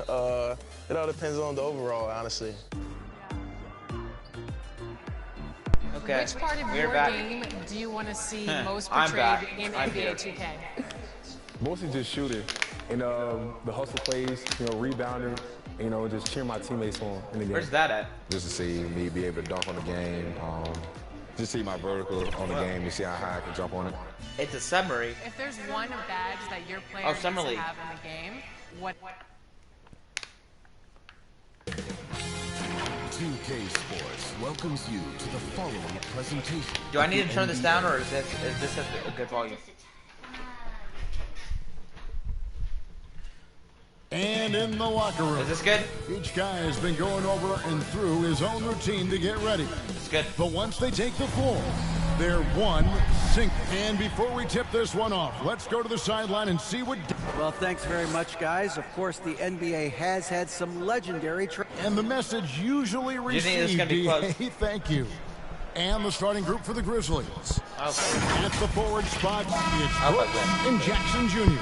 It all depends on the overall, honestly. Okay. Which part of your game do you want to see most portrayed in NBA 2K? Mostly just shooting and the hustle plays, rebounding, just cheering my teammates on in the game. Where's that at? Just to see me be able to dunk on the game, just see my vertical on the game and see how high I can jump on it. It's a summary. If there's one badge that your player needs to have in the game, what? 2K Sports welcomes you to the following presentation. Do I need to turn this down, or is this at a good volume? And in the locker room. Is this good? Each guy has been going over and through his own routine to get ready. It's good. But once they take the floor, they're one sync. And before we tip this one off, let's go to the sideline and see what... Well, thanks very much, guys. Of course, the NBA has had some legendary... And the message usually received, do you think it's going to be close? Thank you. And the starting group for the Grizzlies. Okay. At the forward spot, it's Brooks and Jackson Jr.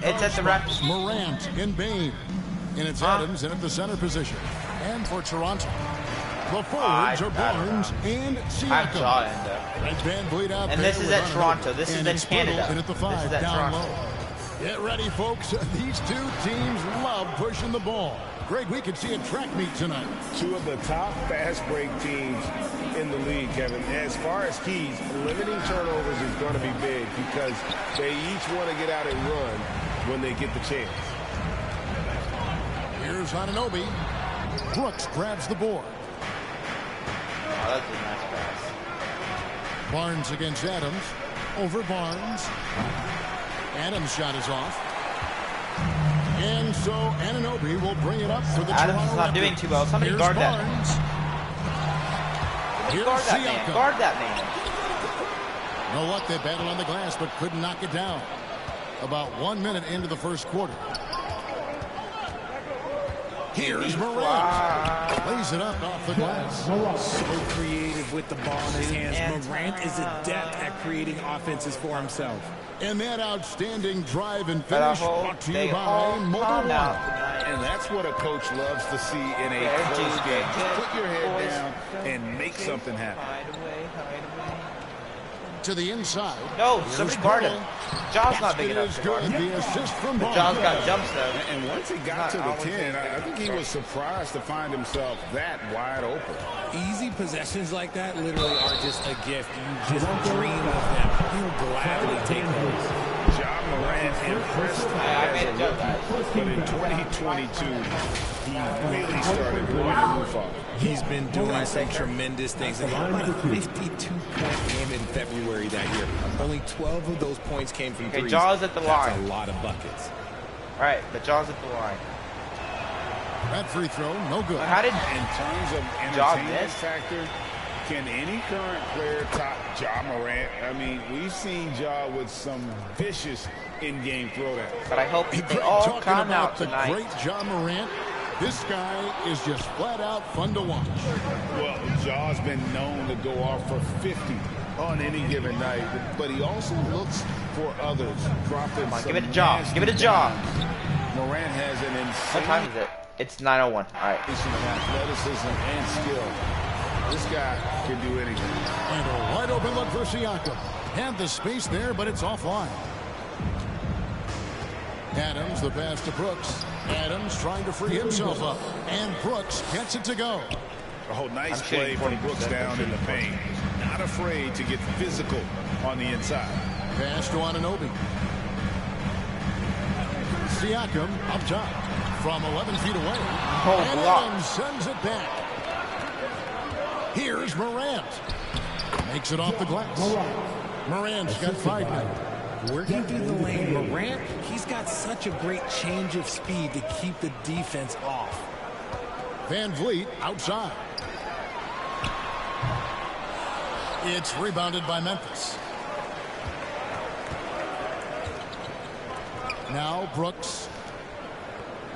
It's at the ref. Morant and Bane. And it's Adams in at the center position. And for Toronto, the forwards are Barnes and Siakam. And Van Vliet out and there this is at Toronto. Another. This is and in Canada. In at the 5, this is at down Toronto. low. Get ready, folks. These two teams love pushing the ball. Greg, we could see a track meet tonight. Two of the top fast break teams in the league, Kevin. As far as keys, limiting turnovers is going to be big because they each want to get out and run when they get the chance. Here's Anunoby. Brooks grabs the board. Oh, that's a nice pass. Barnes against Adams. Over Barnes. Adams' shot is off. And so Anunoby will bring it up for the Adams Toronto is not Raptors. doing too well. Somebody Here's guard Barnes. that. Here's Guard that Siakam. man. Guard that man. You know what? They battled on the glass but couldn't knock it down. About 1 minute into the first quarter. Here's Morant. Plays it up off the glass. So creative with the ball in his hands. Morant is adept at creating offenses for himself. And that outstanding drive and finish brought to you by Mobile One. And that's what a coach loves to see in a close game. Just put your head down and make something happen. To the inside. No, somebody guard him. Jaw's not big enough to guard him. The assist from But Jaw's got jumps though. And once he got to the 10, I think he was surprised to find himself that wide open. Easy possessions like that literally are just a gift. You just dream of them. He'll gladly take those. Ja Morant impressed as a rookie, but in 2022, he really started moving the roof off. He's been doing some tremendous things. And how about a 52-point game in February that year? Only 12 of those points came from threes. Jaw's at the line. That's a lot of buckets. All right, but Jaw's at the line. That free throw, no good. How did in terms of entertainment factor, can any current player top Ja Morant? I mean, we've seen Ja with some vicious in-game throwdowns. But I hope they all come out the tonight. great Ja Morant. This guy is just flat out fun to watch. Well, Ja's been known to go off for 50 on any given night, but he also looks for others. Dropping Come on, give it a Ja. Give it a Ja. Morant has an insane... What time is it? It's 9:01. All right. Athleticism and skill. This guy can do anything. And a wide open look for Siakam. Had the space there, but it's offline. Adams, the pass to Brooks. Adams trying to free himself up. And Brooks gets it to go. Oh, nice play from Brooks down in the paint. Not afraid to get physical on the inside. Pass to Anunoby. Siakam up top from 11 feet away. And Adams sends it back. Here's Morant. Makes it off the glass. Morant's got 5 now. Working through the lane, Morant, he's got such a great change of speed to keep the defense off. Van Vliet outside. It's rebounded by Memphis. Now Brooks.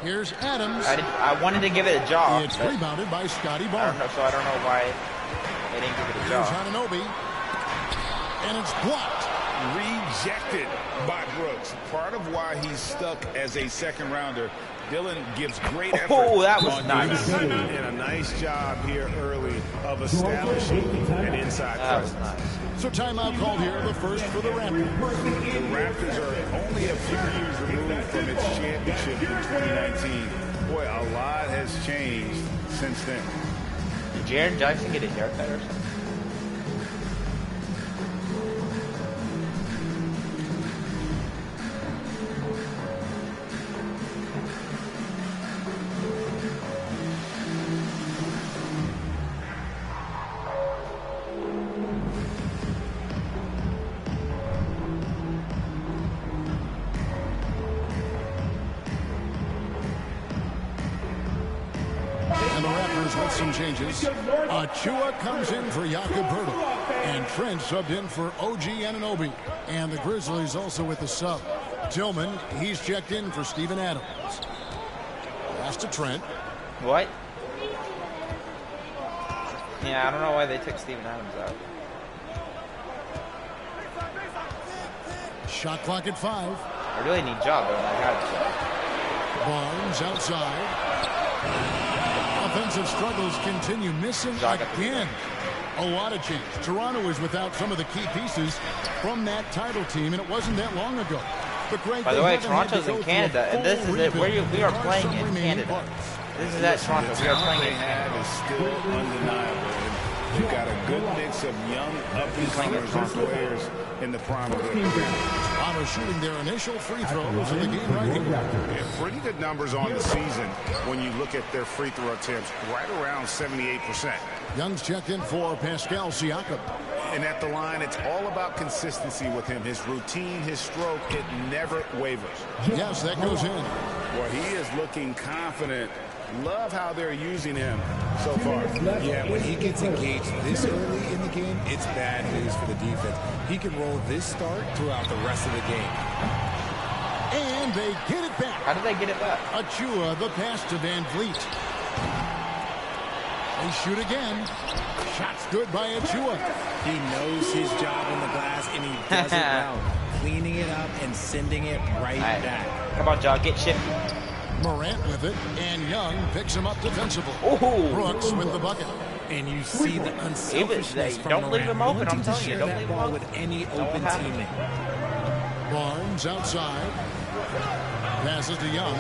Here's Adams. I wanted to give it a Ja. It's rebounded by Scotty Barnes. I don't know why they didn't give it a Ja. Here's Anunoby. And it's blocked. rejected by Brooks. Part of why he's stuck as a second rounder. Dillon gives great effort. Oh, that was nice. And a nice job here early of establishing an inside presence. Nice. So timeout called here, the first for the Raptors. The Raptors are only a few years removed from its championship in 2019. Boy, a lot has changed since then. Did Jaren Jackson get a haircut or something? Some changes. Achua comes in for Jakob Poeltl, and Trent subbed in for OG Anunoby. And the Grizzlies also with the sub. Tillman, he's checked in for Steven Adams. Pass to Trent. What? Yeah, I don't know why they took Steven Adams out. Shot clock at 5. I really need job, but I got Barnes outside. Offensive struggles continue, missing again. A lot of change. Toronto is without some of the key pieces from that title team, and it wasn't that long ago. By the way, Toronto's in Canada, and this is it. We are playing in Canada. This is at Toronto. We are playing in Canada. Is still undeniable. You've got a good mix of young up-and-comers and players in the prime of their career. Toronto shooting their initial free throws in the game right here. Yeah, pretty good numbers on the season when you look at their free throw attempts, right around 78%. Young's checked in for Pascal Siakam. And at the line, it's all about consistency with him. His routine, his stroke, it never wavers. Yes, that goes in. Well, he is looking confident. Love how they're using him so far. Yeah, when he gets engaged this early in the game, it's bad news for the defense. He can roll this start throughout the rest of the game. And they get it back. How did they get it back? Achua, the pass to Van Vliet. They shoot again. Shot's good by Achua. He knows his job on the glass, and he does it well. Cleaning it up and sending it right back. Come on, John, get shifty. Morant with it, and Young picks him up defensively. Oh. Brooks with the bucket. And you see the unselfishness from Don't Morant. leave him open, I'm telling you. Don't leave him open with any open teammate. Barnes outside. Passes to Young.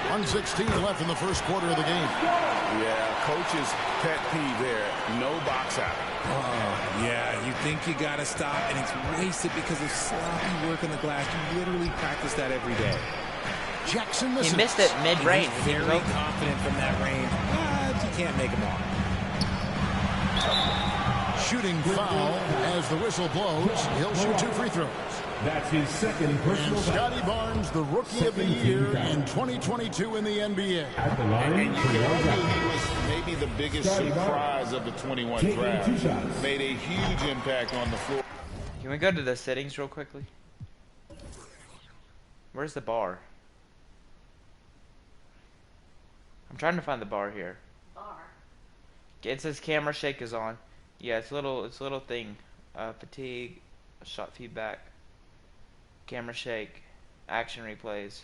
1:16 left in the first quarter of the game. Yeah, coach's pet peeve there. No box out. Yeah, you think you got to stop, and it's wasted because of sloppy work on the glass. You literally practice that every day. Jackson misses. He missed it mid-range. Very confident from that range, but you can't make him all. Shooting foul as the whistle blows. He'll shoot 2 free throws. That's his second personal. And Scotty Barnes, the Rookie of the Year in 2022 in the NBA. At the line, and you can argue he was maybe the biggest surprise of the 21 draft. Made a huge impact on the floor. Can we go to the settings real quickly? Where's the bar? I'm trying to find the bar here. It says camera shake is on. Yeah, it's a little thing. Fatigue, shot feedback, camera shake, action replays.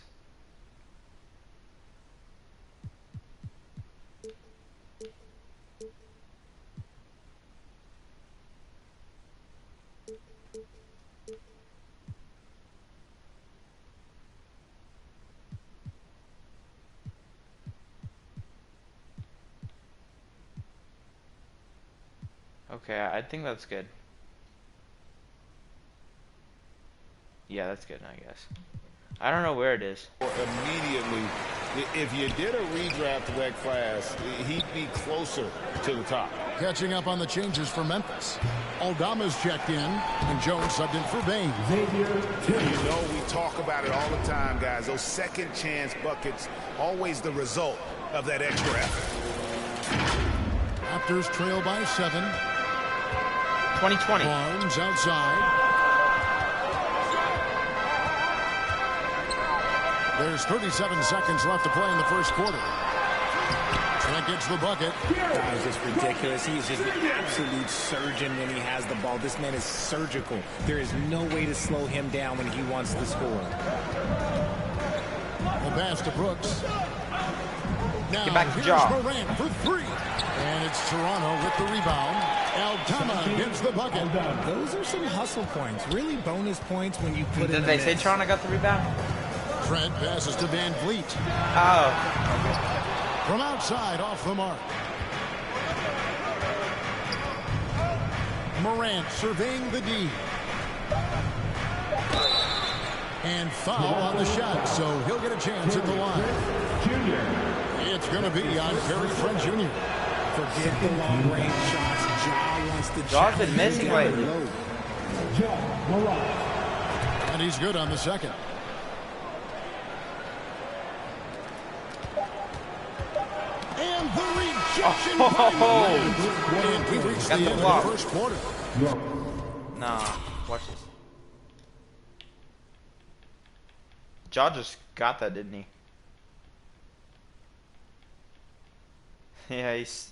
Okay, I think that's good. Yeah, that's good, I guess. I don't know where it is. Immediately, if you did a redraft of that class, he'd be closer to the top. Catching up on the changes for Memphis. Aldama's checked in, and Jones subbed in for Bain. You know, we talk about it all the time, guys. Those second chance buckets, always the result of that extra effort. Raptors trail by 7. 2020. Barnes outside. There's 37 seconds left to play in the first quarter. Trent gets the bucket. That was just ridiculous. He is just an absolute surgeon when he has the ball. This man is surgical. There is no way to slow him down when he wants to score. The pass to Brooks. Now Get back to here's Ja. Morant for three. And it's Toronto with the rebound. Altama gets the bucket. Those are some hustle points. Really bonus points when you put in Did the they say miss. Toronto got the rebound? Trent passes to Van Vliet. Oh. From outside, off the mark. Morant surveying the D. And foul on the shot, so he'll get a chance at the line. It's going to be on Gary Trent Jr. Forget the long-range shots. Ja wants to Ja's been missing lately. And he's good on the second. And the rejection by Morant. And we reached the Got the end of block. the first quarter. Nah, watch this. Ja just got that, didn't he? Yeah, he's...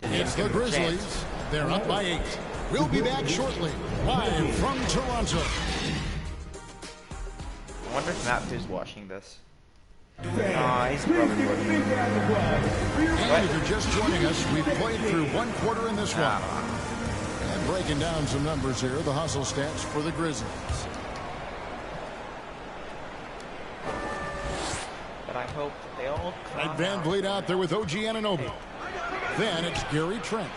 It's the Grizzlies. They're up by 8. We'll be back shortly. Live from Toronto. I wonder if Matthew's watching this. Aw, he's probably watching. And if you're just joining us, we've played through one quarter in this one. And breaking down some numbers here, the hustle stats for the Grizzlies. But I hope that they all come And Van Vliet out there with OG Anunoby. Then it's Gary Trent.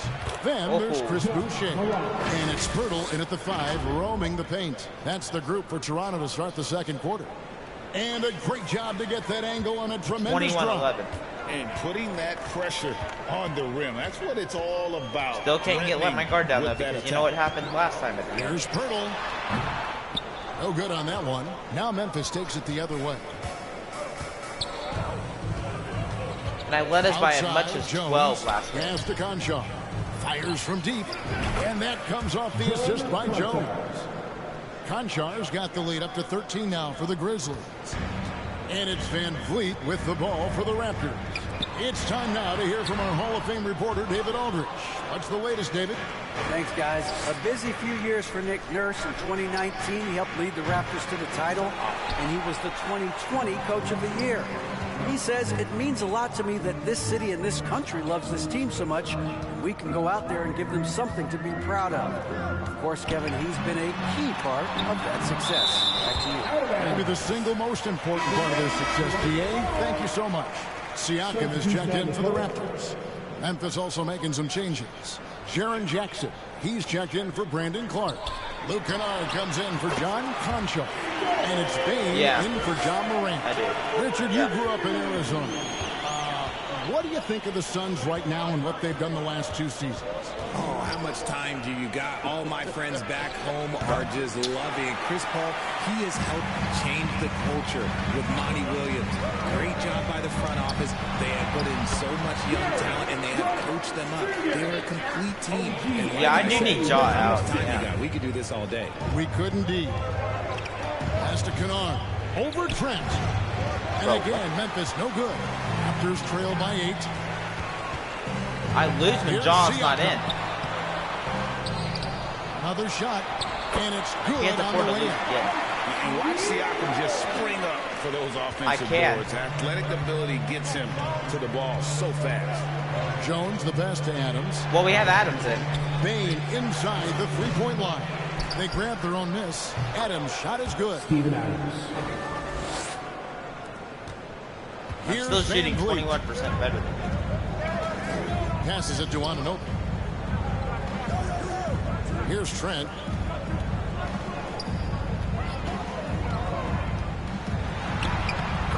Then there's Chris Boucher. And it's Pirtle in at the 5, roaming the paint. That's the group for Toronto to start the second quarter. And a great job to get that angle on a tremendous drop. 21-11. And putting that pressure on the rim. That's what it's all about. Still can't let my guard down though, because you know what happened last time at the end. Here's Pirtle. No good on that one. Now Memphis takes it the other way. And I led us by as Outside, much as Jones. 12 last game. Pass to Conchar. Fires from deep. And that comes off the assist by Jones. Conchar's got the lead up to 13 now for the Grizzlies. And it's Van Vliet with the ball for the Raptors. It's time now to hear from our Hall of Fame reporter, David Aldrich. What's the latest, David? Thanks, guys. A busy few years for Nick Nurse. In 2019, he helped lead the Raptors to the title, and he was the 2020 Coach of the Year. He says, it means a lot to me that this city and this country loves this team so much, and we can go out there and give them something to be proud of. Of course, Kevin, he's been a key part of that success. Back to you. Maybe the single most important part of their success, PA. Thank you so much. Siakam is checked in for the Raptors. Memphis also making some changes. Jaren Jackson, he's checked in for Brandon Clark. Luke Kennard comes in for John Conchar. And it's Bane in for John Morant. I do. Richard, you grew up in Arizona. What do you think of the Suns right now and what they've done the last 2 seasons? Oh, how much time do you got? All my friends back home are just loving Chris Paul. He has helped change the culture with Monty Williams. Great job by the front office. They have put in so much young talent, and they have coached them up. They are a complete team. And Yeah, I like do said, need Ja how out. much time Yeah. you got? We could do this all day. We could indeed. Pass to Kennard. Over Trent. And again, Memphis no good. Raptors trail by 8. I lose when Here's Ja's Siakam. not in. Another shot. And it's He good can't on afford the to way lose up. again. You watch Siakam just spring up for those offensive can't. boards. Athletic ability gets him to the ball so fast. Jones the best to Adams. Well, we have Adams in. Bane inside the three-point line. They grab their own miss. Adams' shot is good. Steven Adams. I'm Here's still shooting Van Vliet. 21% better than him. Passes it to Anunoby. Here's Trent.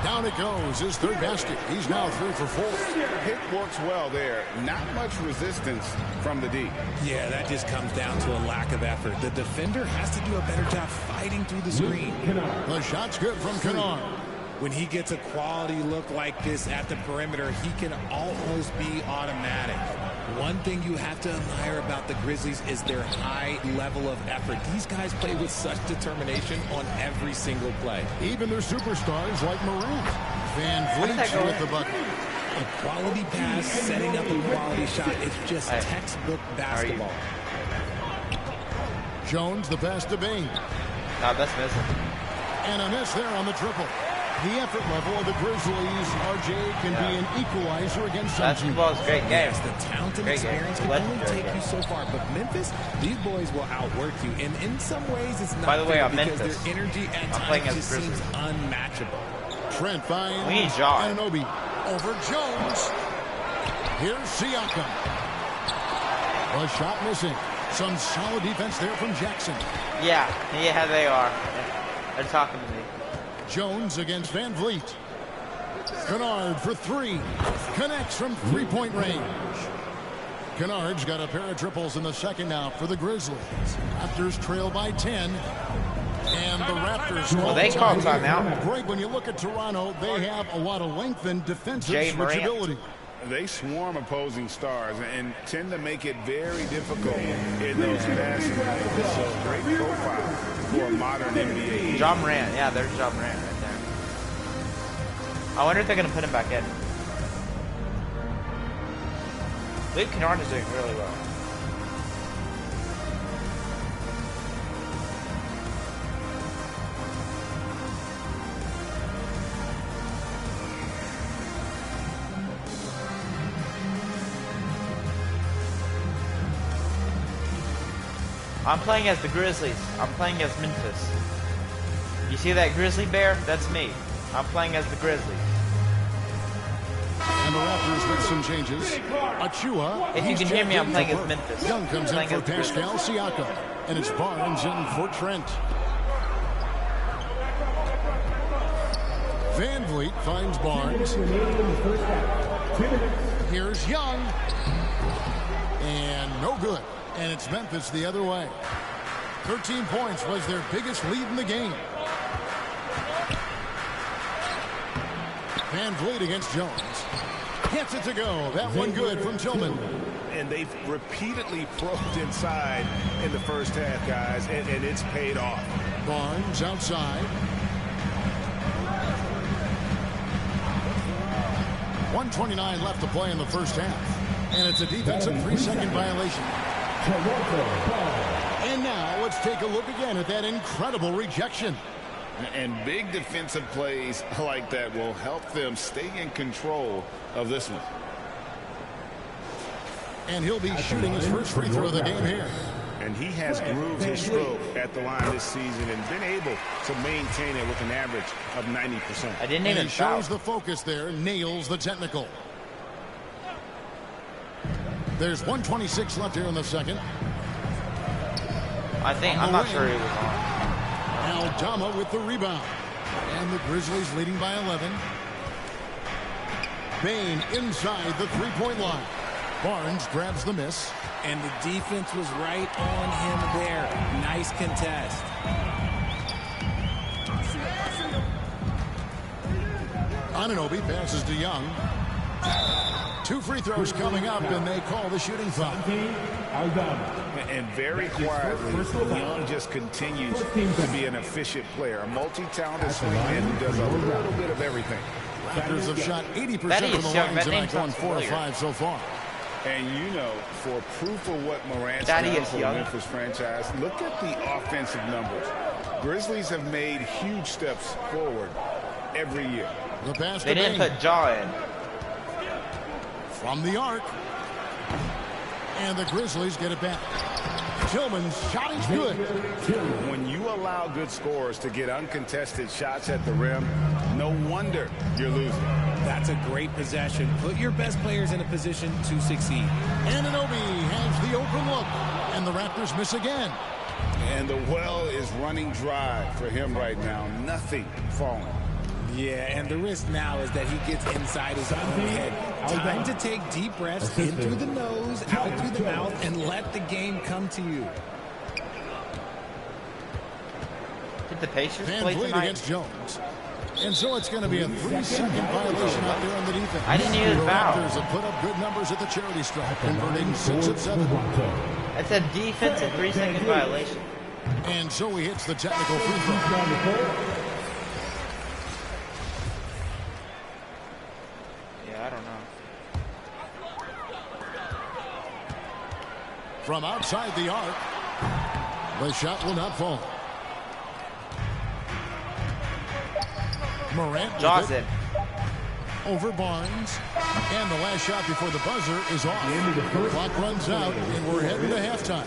Down it goes. His third basket. He's now 3 for 4. Hit works well there. Not much resistance from the D. Yeah, that just comes down to a lack of effort. The defender has to do a better job fighting through the screen. The shot's good from Kennard. When he gets a quality look like this at the perimeter, he can almost be automatic. One thing you have to admire about the Grizzlies is their high level of effort. These guys play with such determination on every single play. Even their superstars like Morant. Van Vliet with the bucket. A quality pass, setting up a quality shot. It's just textbook basketball. Jones, the pass to Bane. Nah, that's missing. And a miss there on the triple. The effort level of the Grizzlies, RJ, can be an equalizer against some teams. Basketball is a great game. Yes, the talent and experience can only take you so far. But Memphis, these boys will outwork you. And in some ways, it's not By the way, I'm because Memphis. their energy at times just seems unmatchable. Trent finds We need John. Anunoby over Jones. Here's Siakam. A shot missing. Some solid defense there from Jackson. Yeah, they are. They're talking to me. Jones against Van Vliet. Kennard for three. Connects from three-point range. Kennard's got a pair of triples in the second now for the Grizzlies. Raptors trail by 10. And the Raptors... Well, they call timeout. Greg, when you look at Toronto, they have a lot of length and defensive switchability. They swarm opposing stars and tend to make it very difficult in those passing lanes. So great profile for a modern NBA. Ja Morant, yeah, there's Ja Morant right there. I wonder if they're going to put him back in. Luke Kennard is doing really well. I'm playing as the Grizzlies. I'm playing as Memphis. You see that grizzly bear? That's me. I'm playing as the Grizzlies. And the Raptors with some changes. Achua. If you can hear me, I'm playing as Memphis. Young comes in for Pascal Siakam. And it's Barnes in for Trent. Van Vliet finds Barnes. Here's Young. And no good. And it's Memphis the other way. 13 points was their biggest lead in the game. Van Vliet against Jones. Gets it to go. That one good from Tillman. And they've repeatedly probed inside in the first half, guys, and it's paid off. Barnes outside. 1:29 left to play in the first half. And it's a defensive 3-second violation. And now let's take a look again at that incredible rejection. And big defensive plays like that will help them stay in control of this one. And he'll be shooting his first free throw of the game here. And he has grooved his stroke at the line this season and been able to maintain it with an average of 90%. I didn't even foul. Shows the focus there, nails the technical. There's 1:26 left here in the second. I'm not sure he was on. Aldama with the rebound. And the Grizzlies leading by 11. Bane inside the three-point line. Barnes grabs the miss. And the defense was right on him there. Nice contest. Anunoby passes to Young. 2 free throws coming up, and they call the shooting foul. And very quietly, Young just continues to be an efficient player, a multi-talented swingman who does a little bit of everything. Raptors have shot 80% from the line tonight, going 4 of 5 so far. And you know, for proof of what Morant's done for the Memphis franchise, look at the offensive numbers. Grizzlies have made huge steps forward every year. The pass they didn't put Ja in. From the arc. And the Grizzlies get it back. Tillman's shot is good. When you allow good scorers to get uncontested shots at the rim, no wonder you're losing. That's a great possession. Put your best players in a position to succeed. Anunoby has the open look. And the Raptors miss again. And the well is running dry for him right now. Nothing falling. Yeah, and the risk now is that he gets inside his own head. Time to take deep breaths in through the nose, out through the mouth, and let the game come to you. Did the Pacers Van play Vliet tonight? against Jones. And so it's going to be a 3-second violation out there on the defense. I didn't even the foul. Raptors have put up good numbers at the charity stripe, converting 6 of 7. That's a defensive 3-second violation. And so he hits the technical free throw. Yeah, I don't know. from outside the arc. The shot will not fall. Morant Johnson. Over Barnes. And the last shot before the buzzer is off. The clock runs out, and we're heading to halftime.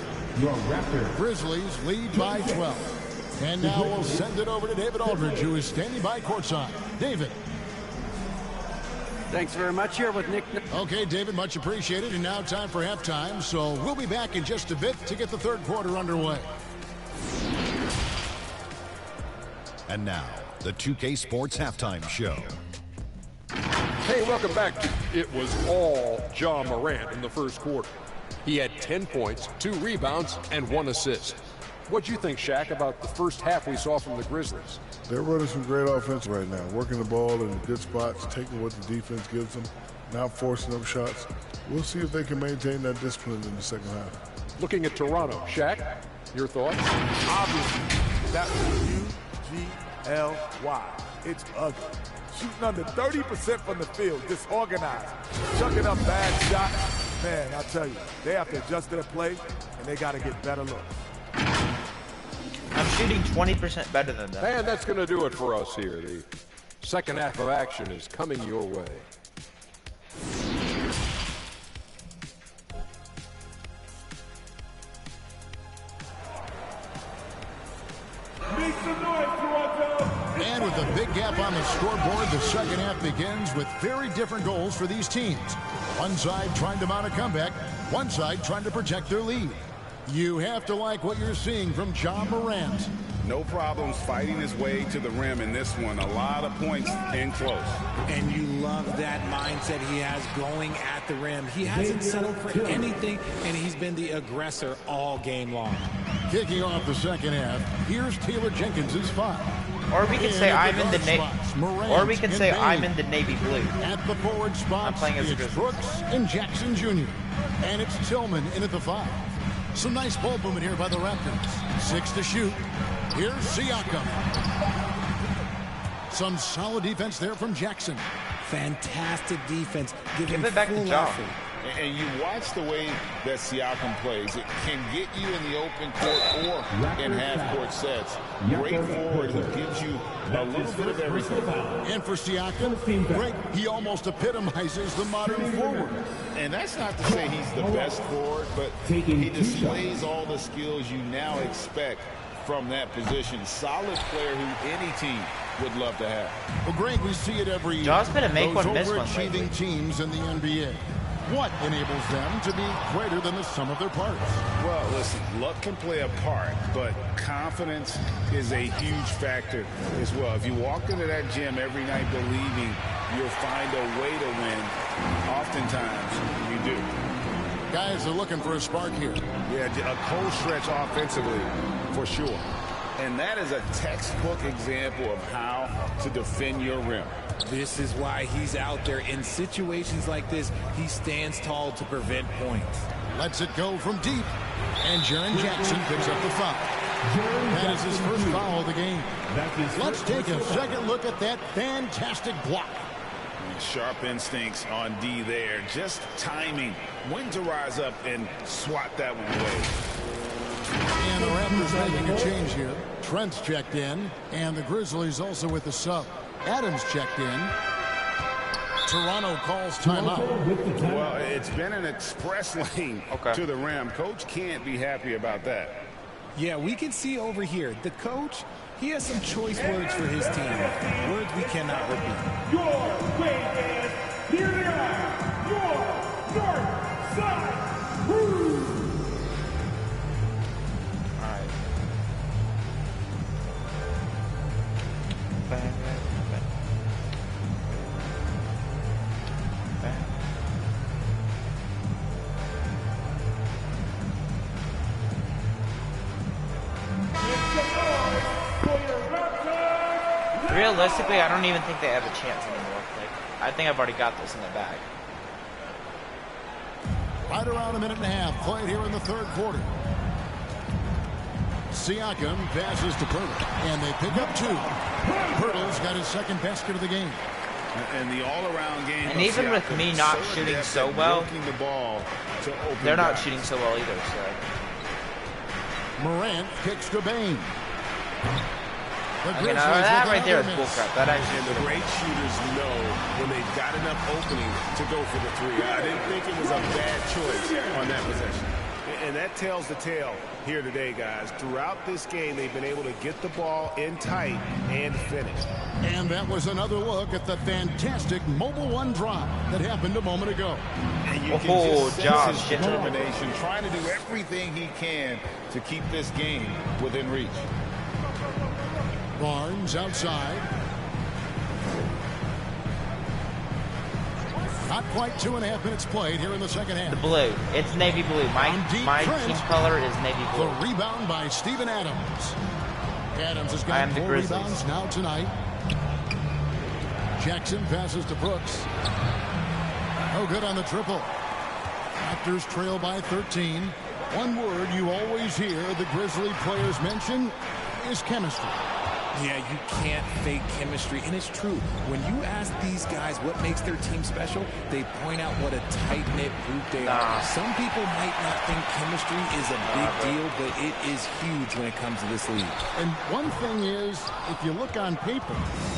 Grizzlies lead by 12. And now we'll send it over to David Aldridge, who is standing by courtside. David. Thanks very much. Here with Nick. Okay, David, much appreciated. And now time for halftime. So we'll be back in just a bit to get the third quarter underway. And now, the 2K Sports Halftime Show. Hey, welcome back to It Was All Ja Morant in the first quarter. He had 10 points, 2 rebounds, and 1 assist. What'd you think, Shaq, about the first half we saw from the Grizzlies? They're running some great offense right now, working the ball in good spots, taking what the defense gives them, not forcing up shots. We'll see if they can maintain that discipline in the second half. Looking at Toronto, Shaq, your thoughts? Obviously, that was UGLY. It's ugly. Shooting under 30% from the field, disorganized, chucking up bad shots. Man, I tell you, they have to adjust their play, and they got to get better looks. I'm shooting 20% better than them. And that's going to do it for us here. The second half of action is coming your way. Make some noise, Toronto! And with a big gap on the scoreboard, the second half begins with very different goals for these teams. One side trying to mount a comeback, one side trying to protect their lead. You have to like what you're seeing from Ja Morant. No problems fighting his way to the rim in this one. A lot of points in close. And you love that mindset he has going at the rim. He hasn't settled for anything, and he's been the aggressor all game long. Kicking off the second half, here's Taylor Jenkins' foul. Or we can say I'm in the navy blue. At the forward spots, I'm playing as it's Brooks and Jackson Jr. And it's Tillman in at the 5. Some nice ball movement here by the Raptors. 6 to shoot. Here's Siakam. Some solid defense there from Jackson. Fantastic defense. Give it back to Ja. And you watch the way that Siakam plays. It can get you in the open court or in half-court sets. Great forward who gives you a little bit of everything. And for Siakam, Greg, he almost epitomizes the modern forward. And that's not to say he's the best forward, but he displays all the skills you now expect from that position. Solid player who any team would love to have. Well, Greg, we see it every year. Ja's been a make one, miss one lately. Overachieving teams in the NBA. What enables them to be greater than the sum of their parts? Well, listen, luck can play a part, but confidence is a huge factor as well. If you walk into that gym every night believing you'll find a way to win, oftentimes you do. Guys are looking for a spark here. Yeah, a cold stretch offensively, for sure. And that is a textbook example of how to defend your rim. This is why he's out there. In situations like this, he stands tall to prevent points. Lets it go from deep. And Jaren Jackson picks up the foul. That is his first foul of the game. Let's take a second look at that fantastic block. Sharp instincts on D there. Just timing when to rise up and swat that one away. And the Raptors making a change here. Trent's checked in. And the Grizzlies also with the sub. Adams checked in. Toronto calls timeout. Well, it's been an express lane to the rim. Coach can't be happy about that. Yeah, we can see over here. The coach, he has some choice words for his team. Words we cannot repeat. Your way, man. Here they are. Your North Side Crew. All right. Realistically, I don't even think they have a chance anymore. Like, I think I've already got this in the bag. Right around a minute and a half played here in the third quarter. Siakam passes to Pirtle, and they pick up 2. Pirtle's got his second basket of the game. And the all-around game. And even with me not shooting so well, they're not shooting so well either. So Morant kicks to Bane. Okay, now that right there is bullcrap. That actually. And the great shooters know when they've got enough opening to go for the three. I didn't think it was a bad choice on that possession. And that tells the tale here today, guys. Throughout this game, they've been able to get the ball in tight and finish. And that was another look at the fantastic Mobile One drop that happened a moment ago. And you can just sense his determination, trying to do everything he can to keep this game within reach. Barnes outside. Not quite 2.5 minutes played here in the second half. The blue. It's navy blue. My team color is navy blue. The rebound by Steven Adams. Adams has got 4 rebounds now tonight. Jackson passes to Brooks. No good on the triple. Raptors trail by 13. One word you always hear the Grizzly players mention is chemistry. Yeah, you can't fake chemistry, and it's true. When you ask these guys what makes their team special, they point out what a tight-knit group they are. Some people might not think chemistry is a big deal, but it is huge when it comes to this league. And one thing is, if you look on paper,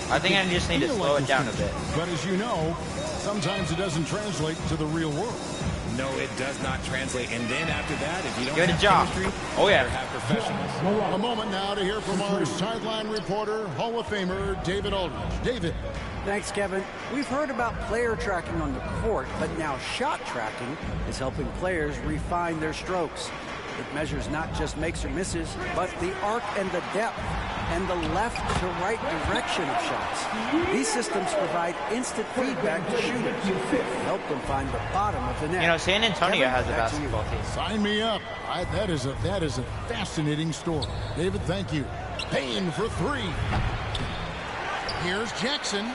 I think I just need to slow it down a bit. But as you know, sometimes it doesn't translate to the real world. No, it does not translate. And then after that, if you don't Good have job. chemistry, Oh yeah. you have professionals. A moment now to hear from our sideline reporter, Hall of Famer David Aldridge. David. Thanks, Kevin. We've heard about player tracking on the court, but now shot tracking is helping players refine their strokes. It measures not just makes or misses, but the arc and the depth and the left to right direction of shots. These systems provide instant feedback to shooters to help them find the bottom of the net. You know, San Antonio Kevin, has a back to you. basketball team. Sign me up. That is a fascinating story. David, thank you. Payne for 3. Here's Jackson.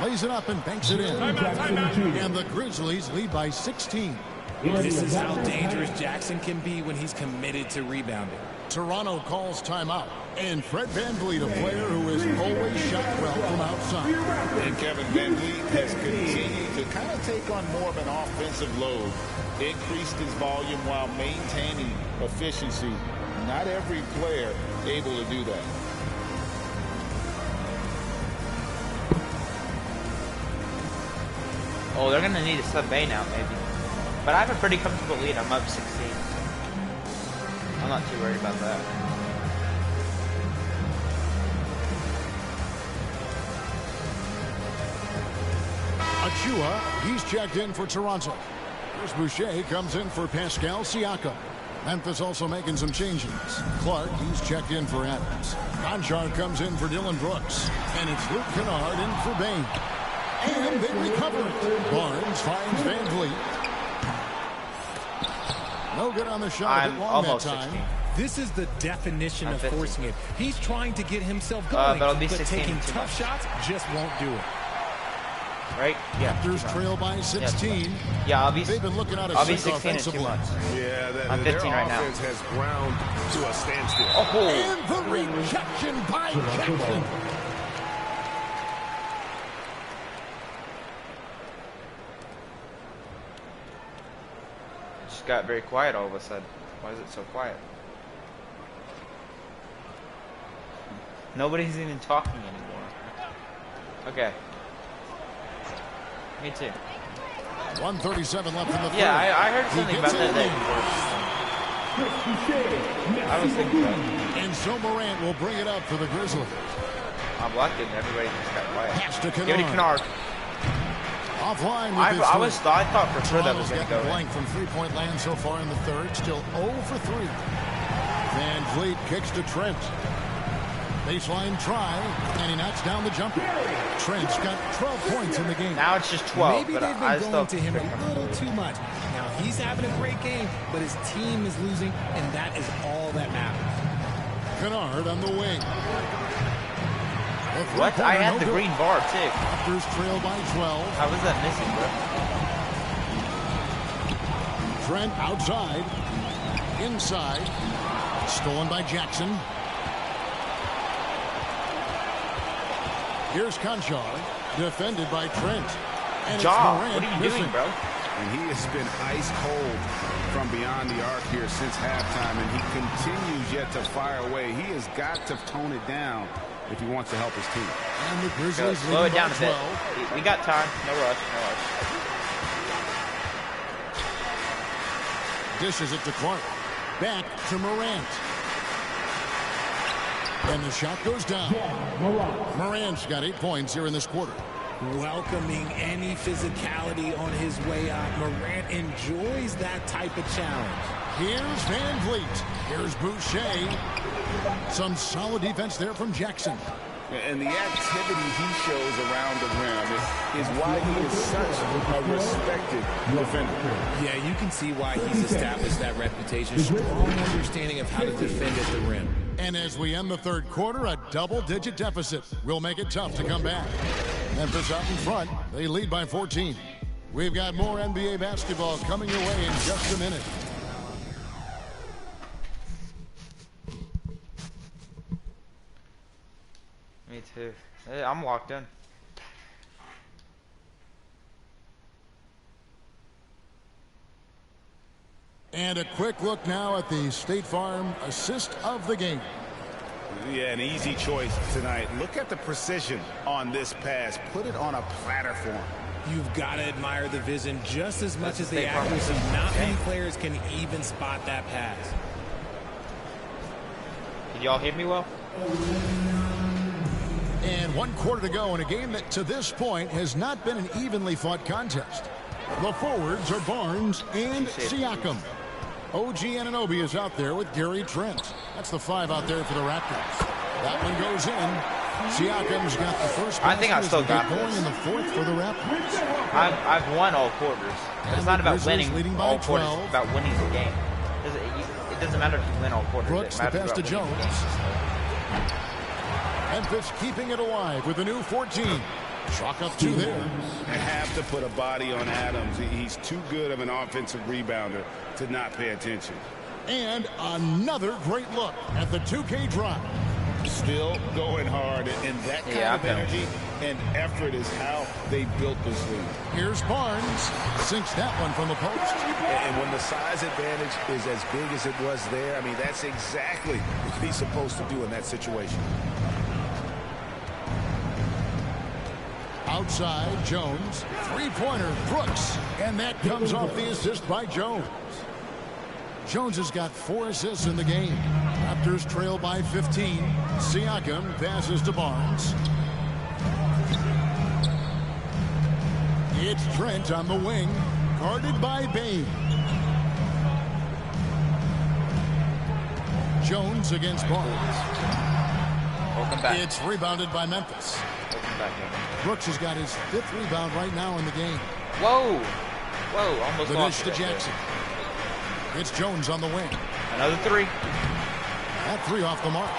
Plays it up and banks it in. And the Grizzlies lead by 16. This is how dangerous Jackson can be when he's committed to rebounding. Toronto calls timeout. And Fred VanVleet, a player who has always shot well from outside. And Kevin VanVleet has continued to kind of take on more of an offensive load. Increased his volume while maintaining efficiency. Not every player able to do that. Oh, they're going to need a sub-bay now, maybe. But I have a pretty comfortable lead. I'm up 16. I'm not too worried about that. Achua, he's checked in for Toronto. Chris Boucher comes in for Pascal Siakam. Memphis also making some changes. Clark, he's checked in for Adams. Conchar comes in for Dylan Brooks. And it's Luke Kennard in for Bane. And they recover it. Barnes finds VanVleet. No good on the shot. I'm almost that time. 16. This is the definition I'm of 15. forcing it. He's trying to get himself going, but I'll be but 16 taking too tough much. shots just won't do it. Right? Yeah. Raptors trail by 16. Yeah, I'll be. They've been looking at I'll be sink 16 in 2 offensively. months. Yeah, I'm 15 right now. offense has ground to a standstill. Oh. And the rejection by Jackson. It just got very quiet all of a sudden. Why is it so quiet? Nobody's even talking anymore. Okay. Me too. 1:37 left in the third. Yeah, I heard something about that day before. I was thinking about it. And so Morant will bring it up for the Grizzlies. I'm lucky and everybody just got quiet. Pass to Give it to Kennard. Offline with this I thought for sure that was going to go in. blank from three-point land so far in the third. Still 0 for 3. VanVleet kicks to Trent. Baseline try, and he knocks down the jumper. Trent's got 12 points in the game. Now it's just 12, Maybe but they've been I going still to him a little too much. Now he's having a great game, but his team is losing, and that is all that matters. Kennard on the wing. What? I had the green bar too. Raptors trail by 12. How was that missing, bro? Trent outside. Inside. Stolen by Jackson. Here's Conchar. Defended by Trent. And Ja, Morant what are you missing. doing, bro? And he has been ice cold from beyond the arc here since halftime, and he continues yet to fire away. He has got to tone it down if he wants to help his team. And the Grizzlies Slow it leading by down a bit. 12. We got time. No rush. No rush. Dishes it to Clark. Back to Morant. And the shot goes down. Morant's got 8 points here in this quarter. Welcoming any physicality on his way out. Morant enjoys that type of challenge. Here's Van Vliet. Here's Boucher. Some solid defense there from Jackson. And the activity he shows around the rim is why he is such a respected defender. Yeah, you can see why he's established that reputation. Strong understanding of how to defend at the rim. And as we end the third quarter, a double-digit deficit will make it tough to come back. Memphis out in front. They lead by 14. We've got more NBA basketball coming your way in just a minute. Me too. I'm locked in. And a quick look now at the State Farm assist of the game. Yeah, an easy choice tonight. Look at the precision on this pass. Put it on a platter for him. You've got to admire the vision just as much as the accuracy. Not many players can even spot that pass. Did y'all hear me well? And 1 quarter to go in a game that to this point has not been an evenly fought contest. The forwards are Barnes and Siakam. OG Anunoby is out there with Gary Trent. That's the 5 out there for the Raptors. That one goes in. Siakam's got the first. I think I still got going this. in the 4th for the Raptors. I've won all quarters. It's not about winning leading by all quarters. 12. It's about winning the game. It doesn't matter if you win all quarters. Brooks, It the matters pass to about winning the Jones. game. Memphis keeping it alive with a new 14. Chalk up 2 there. I have to put a body on Adams. He's too good of an offensive rebounder to not pay attention. And another great look at the 2K drive. Still going hard, and that kind of energy and effort is how they built this league. Here's Barnes. Sinks that one from the post. And when the size advantage is as big as it was there, I mean, that's exactly what he's supposed to do in that situation. Outside, Jones. 3-pointer, Brooks. And that comes off the assist by Jones. Jones has got 4 assists in the game. Raptors trail by 15. Siakam passes to Barnes. It's Trent on the wing, guarded by Bain. Jones against Barnes. Welcome back. It's rebounded by Memphis. Welcome back, Brooks has got his 5th rebound right now in the game. Whoa! Whoa, almost The lost dish to it. Jackson. It's Jones on the wing. Another 3. That 3 off the mark.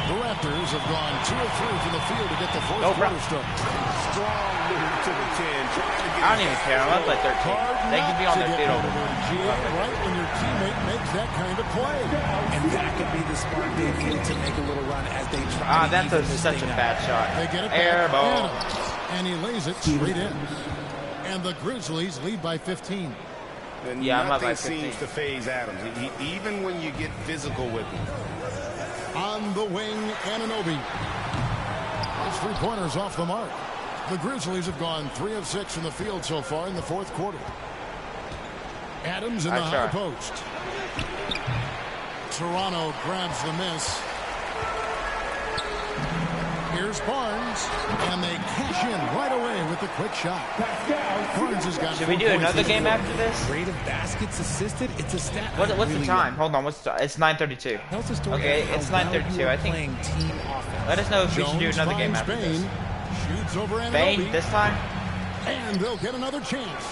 The Raptors have gone 2 of 3 from the field to get the 4th quarter started. Strong move to the 10. I don't even care. I'm up at 13. They can be on their feet over Right when your teammate makes that kind of play. And that could be the spark they needed to make a little run as they try to that's even this such a thing out. bad shot. They get it Air back. ball. Adams. And he lays it straight in. And the Grizzlies lead by 15. And Yeah, I'm up by nothing 15. seems to phase Adams. Even when you get physical with him. On the wing, Anunoby. His 3-pointers off the mark. The Grizzlies have gone 3 of 6 from the field so far in the 4th quarter. Adams in the high post. Toronto grabs the miss. Here's Barnes, and they cash in right away with the quick shot. Barnes has got. Should we do another game after this? Rate of baskets assisted. It's a stat. What's the really time? Hold on. It's 9:32. Tells the story Okay, of how it's well 9:32. you are I think. playing team offense. Let us know if we should do Jones another game finds after Bain, this. shoots over Anunoby. Bain this time. And they'll get another chance.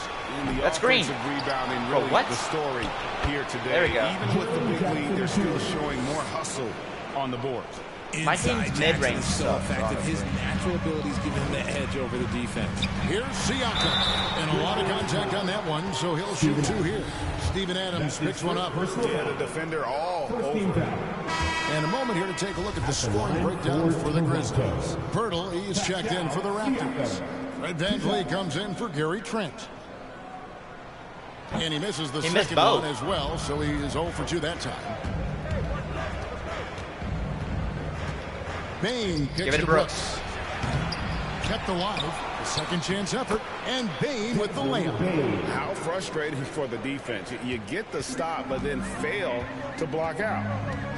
That's green. Rebounding Oh, really what? the story here today. There we go. Even with the big lead, they're still showing more hustle on the boards. My team's Inside mid-range Jackson is so sucks, effective. honestly. His natural abilities give him the edge over the defense. Here's Siakam. And a lot of contact on that one, so he'll shoot 2 here. Steven Adams picks one up. Yeah, the defender all over. And a moment here to take a look at the scoring breakdown for the Grizzlies. Pirtle, he's checked in for the Raptors. Fred VanVleet comes in for Gary Trent. And he misses the second one as well, so he is 0 for 2 that time. Bane kicks to Brooks. Kept alive. A second chance effort. And Bane with the layup. How frustrating for the defense. You get the stop, but then fail to block out.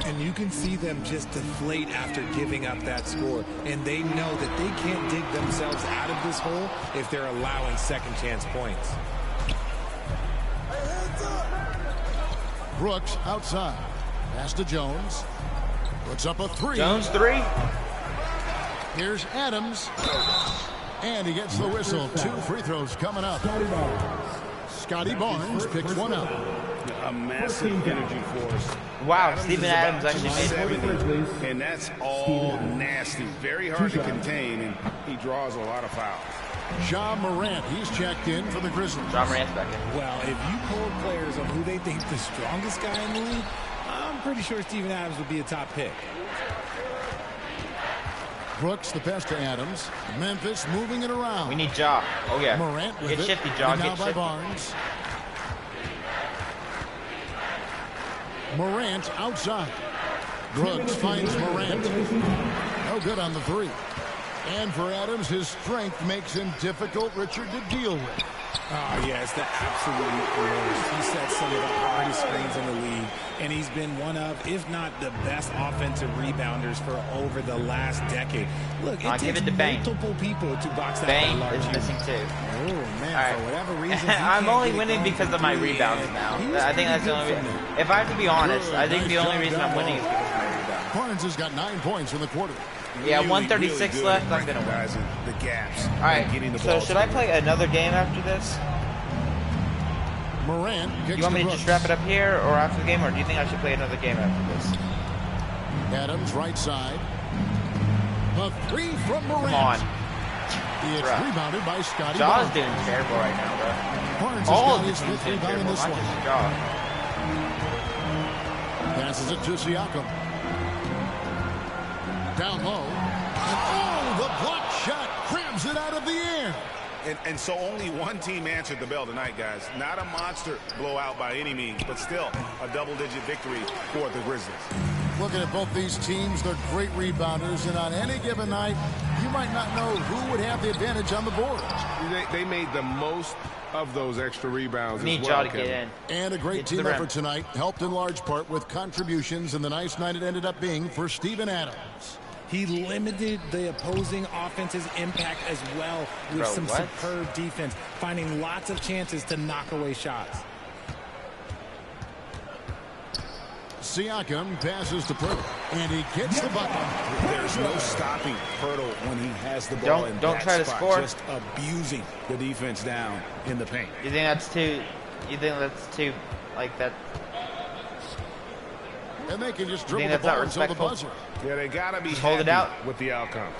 And you can see them just deflate after giving up that score. And they know that they can't dig themselves out of this hole if they're allowing second chance points. Brooks outside. Pass to Jones. Puts up a 3. Jones 3. Here's Adams. And he gets the whistle. 2 free throws coming up. Scotty Barnes picks one up. A massive energy force. Wow, Steven Adams actually made 70, and that's all nasty. Very hard to contain, and he draws a lot of fouls. Ja Morant, he's checked in for the Grizzlies. Ja Morant's back in. Well, if you poll players on who they think the strongest guy in the league, I'm pretty sure Steven Adams would be a top pick. Brooks, the pass to Adams. Memphis moving it around. We need Ja. Oh, yeah. Morant with Get it. shifty, Ja. Now Get by shifty. Barnes. Morant outside. Brooks finds Morant. No good on the 3. And for Adams, his strength makes him difficult, Richard, to deal with. Oh, yeah, it's the absolute worst. He set some of the hardest screens in the league, and he's been one of, if not the best offensive rebounders for over the last decade. Look, it takes multiple people to box that Bane large is unit. missing too. Oh, man, All right. for whatever reason. I'm only winning because of my rebounds now. I think that's the only reason. If I have to be honest, I think the only reason I'm winning is because of my rebounds. Barnes has got 9 points in the quarter. Yeah, 136 left. I'm gonna win. Guys, the gaps. All right. So should I play another game after this? Morant kicks You want me to Brooks. just wrap it up here or after the game, or do you think I should play another game after this? Adams right side. A 3 from Morant. Come on. It's Bruh. rebounded by Scotty Jaw's Barnes. doing terrible right now, bro. Barnes has All got of his the teams 5th doing rebound in terrible, this not one. just Jaw. Passes it to Siakam. Down low. And oh, the block shot grabs it out of the air. And so only one team answered the bell tonight, guys. Not a monster blowout by any means, but still a double-digit victory for the Grizzlies. Looking at both these teams, they're great rebounders, and on any given night, you might not know who would have the advantage on the board. They made the most of those extra rebounds. Need as well, Ja to get in. And a great Get to team the rim. effort tonight, helped in large part with contributions, and the nice night it ended up being for Steven Adams. He limited the opposing offense's impact as well with some superb defense, finding lots of chances to knock away shots. Siakam passes to Pirtle, and he gets the bucket. There's no stopping Pirtle when he has the ball in Don't that try to spot, score. just abusing the defense down in the paint. You think that's too? You think that's too? Like that? And they can just You think dribble the that's not ball until the respectful? buzzer. Yeah, they gotta be Just hold it happy out. with the outcome.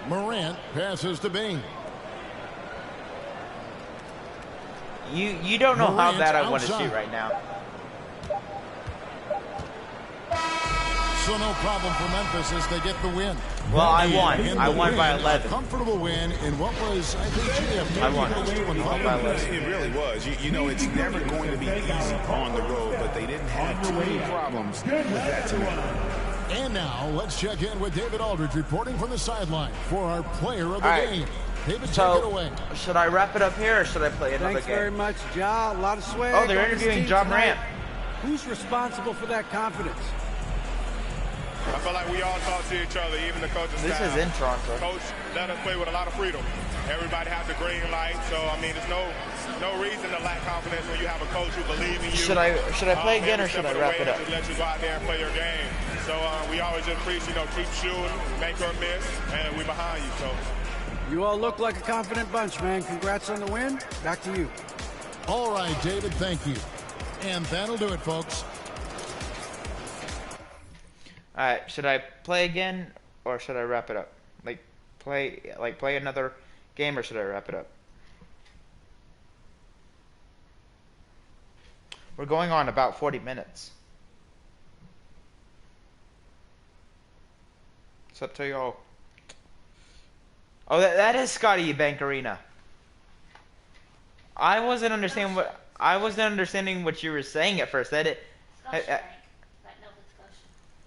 Morant passes to Bane. You don't know how Morant bad I want to outside. shoot right now. So no problem for Memphis as they get the win. Well, I won. And I the won by win, 11. A comfortable win in what was, I think, I won. It really was. You know, it's never going to be easy on the road, but they didn't have too many problems with that tonight. And now let's check in with David Aldridge reporting from the sideline for our player of the All right. game. David, So, take it away. should I wrap it up here or should I play another Thanks game? very much, Ja. A lot of swag. Oh, they're on this interviewing team Ja tonight. Morant. Who's responsible for that confidence? I feel like we all talk to each other, even the coaching This staff. is in Toronto. Coach let us play with a lot of freedom. Everybody has the green light, so I mean, there's no reason to lack confidence when you have a coach who believes in you. Should I play again or Every should step I of the wrap way it up? and just let you go out there and play your game. So we always just preach, keep shooting, make or miss, and we're behind you. So. You all look like a confident bunch, man. Congrats on the win. Back to you. All right, David, thank you. And that'll do it, folks. All right, should I play again or should I wrap it up? Play another game or should I wrap it up? We're going on about 40 minutes. It's up to y'all. Oh, that is Scotty Bankarina. I wasn't understanding what you were saying at first.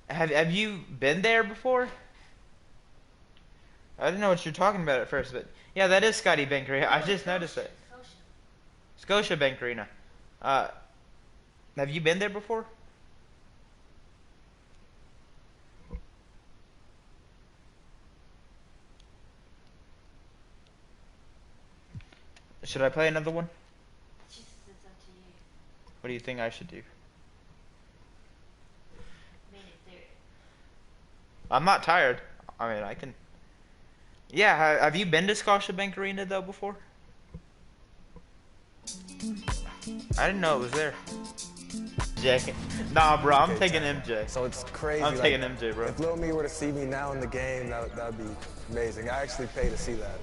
Have you been there before? I didn't know what you're talking about at first, but yeah, that is Scotty Bankarina. I just noticed it. Scotia Bankarina. Have you been there before? Should I play another one? What do you think I should do? I'm not tired. I mean, I can... Yeah, have you been to Scotiabank Arena, though, before? I didn't know it was there. Jay. Nah, bro, I'm taking MJ. So it's crazy. I'm taking MJ, bro. If Lil Me were to see me now in the game, that'd be amazing. I actually pay to see that.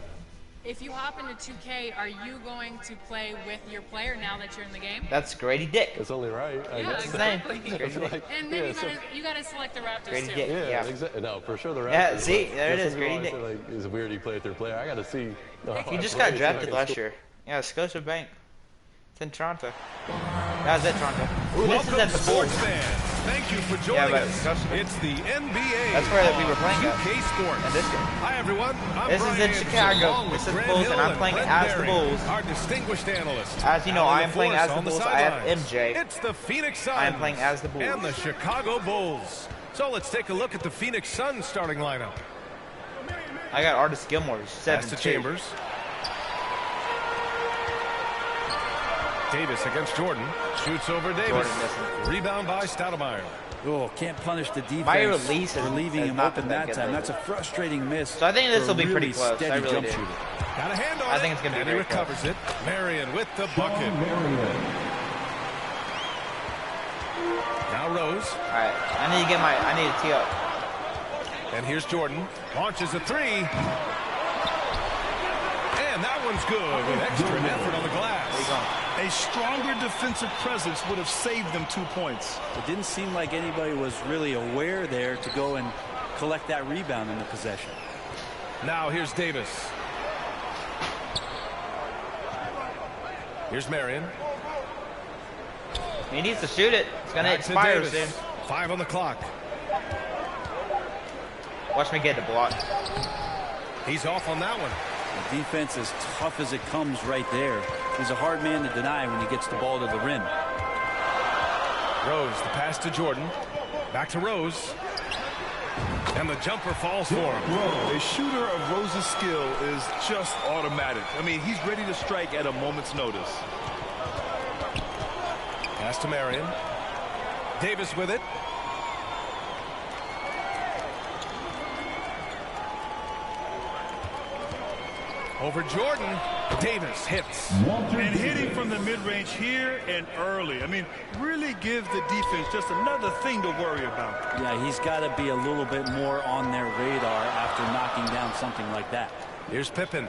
If you hop into 2K, are you going to play with your player now that you're in the game? That's Grady Dick. It's only right. Yeah, exactly. Like, and then you gotta select the Raptors Grady too. Dick. Yeah, exactly. No, for sure the Raptors. Yeah, see, there it That's is, Grady Dick. Like, it's weird you play with their player. I got to see. He just got drafted last year. Yeah, Scotiabank. It's in Toronto. That was at Toronto. This is at the Bulls. Thank you for joining us. It's the NBA. That's where we were playing at. 2K Sports. And this game. Hi, everyone. I'm This Brian is in Anderson, Chicago. along This with is Grant Bulls, and Hill I'm playing Brent as the Barry, Bulls. Our distinguished analyst. As you know, Alan I am playing LaForce as the on Bulls. I have sidelines. MJ. It's the Phoenix Suns. I am playing as the Bulls. And the Chicago Bulls. So let's take a look at the Phoenix Suns starting lineup. I got Artis Gilmore. Pass to Chambers. Davis against Jordan. Shoots over Davis. Rebound by Stoudemire. Oh, can't punish the defense My release for leaving him open that time. That's a frustrating miss. So I think this will be pretty close. Steady I really jump do. shooter. Got a hand on I think it's going to be and he very recovers close. it. Marion with the bucket. Now Rose. All right, I need to tee up. And here's Jordan. Launches a three. And that one's good with extra effort on the glass. There you go. A stronger defensive presence would have saved them 2 points. It didn't seem like anybody was really aware there to go and collect that rebound in the possession. Now here's Davis. Here's Marion. He needs to shoot it. It's going to Back to expire Davis. soon. 5 on the clock. Watch me get the block. He's off on that one. The defense is tough as it comes right there. He's a hard man to deny when he gets the ball to the rim. Rose, the pass to Jordan. Back to Rose. And the jumper falls for him. A shooter of Rose's skill is just automatic. I mean, he's ready to strike at a moment's notice. Pass to Marion. Davis with it. Over Jordan. Davis hits. And hitting from the mid-range here and early. I mean, really gives the defense just another thing to worry about. Yeah, he's got to be a little bit more on their radar after knocking down something like that. Here's Pippen.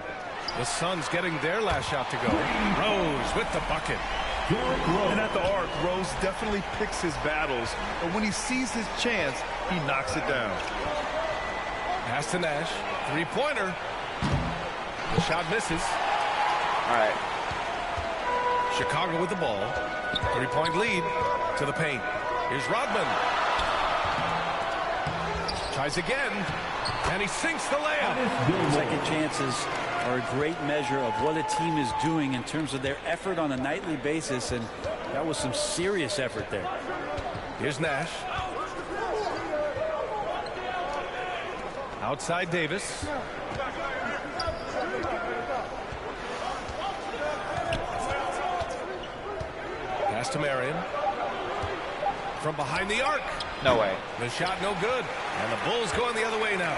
The Suns getting their last shot to go. Rose with the bucket. And at the arc, Rose definitely picks his battles. But when he sees his chance, he knocks it down. Pass to Nash. Three-pointer. The shot misses. All right. Chicago with the ball. 3-point lead to the paint. Here's Rodman. Tries again. And he sinks the layup. Second chances are a great measure of what a team is doing in terms of their effort on a nightly basis. And that was some serious effort there. Here's Nash. Outside Davis. Pass to Marion. From behind the arc. No way. The shot no good. And the Bulls going the other way now.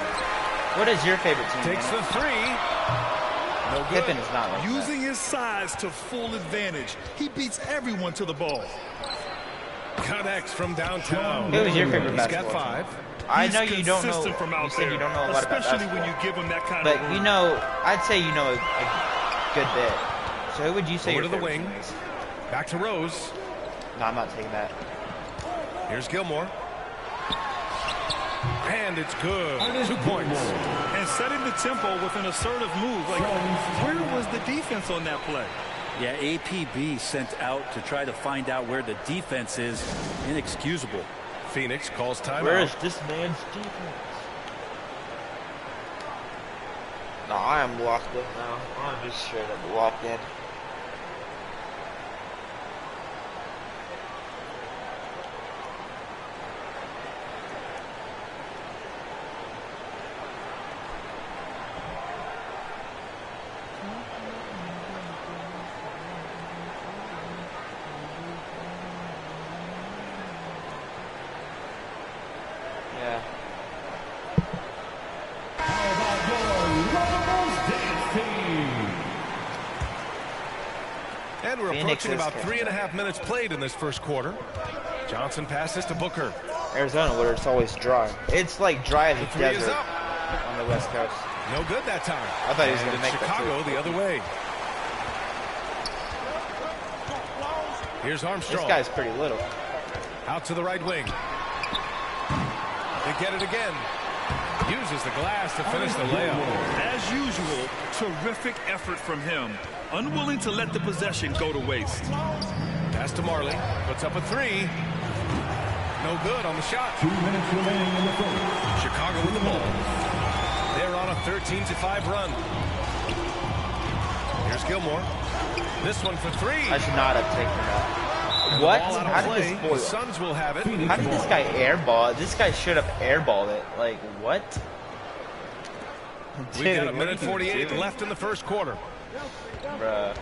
What is your favorite team? Takes the three. No good. Pippen is not like Using his size to full advantage. He beats everyone to the ball. Connects from downtown. Who is your favorite He's basketball got 5. I know you don't know. Consistent from out You said you don't know a lot about especially basketball. when you give him that kind But of. you know, I'd say you know a good bit. So who would you say Over your to the favorite wing. team is? Back to Rose. No, I'm not taking that. Here's Gilmore. And it's good. 2 points. And setting the tempo with an assertive move. Like, where was the defense on that play? Yeah, APB sent out to try to find out where the defense is. Inexcusable. Phoenix calls timeout. Where is this man's defense? No, I am locked in now. I'm just straight up locked in. Yeah. And we're Phoenix approaching about is 3.5 minutes played in this first quarter. Johnson passes to Booker. Arizona, where it's always dry. It's like dry as a Three is desert up. on the West Coast. No good that time. I thought he was And going to it's make Chicago that too. the other way. Here's Armstrong. This guy's pretty little. Out to the right wing. They get it again. Uses the glass to finish the layup. As usual, terrific effort from him. Unwilling to let the possession go to waste. Pass to Marley. Puts up a three. No good on the shot. 2 minutes remaining in the first. Chicago with the ball. They're on a 13-5 run. Here's Gilmore. This one for three. I should not have taken that. And What? the ball out of How did play. this boy? The Suns will have it. How did this guy airball? This guy should have airballed it. Like what? We've Dude, got a what minute are you 48 doing? left in the first quarter. Bruh.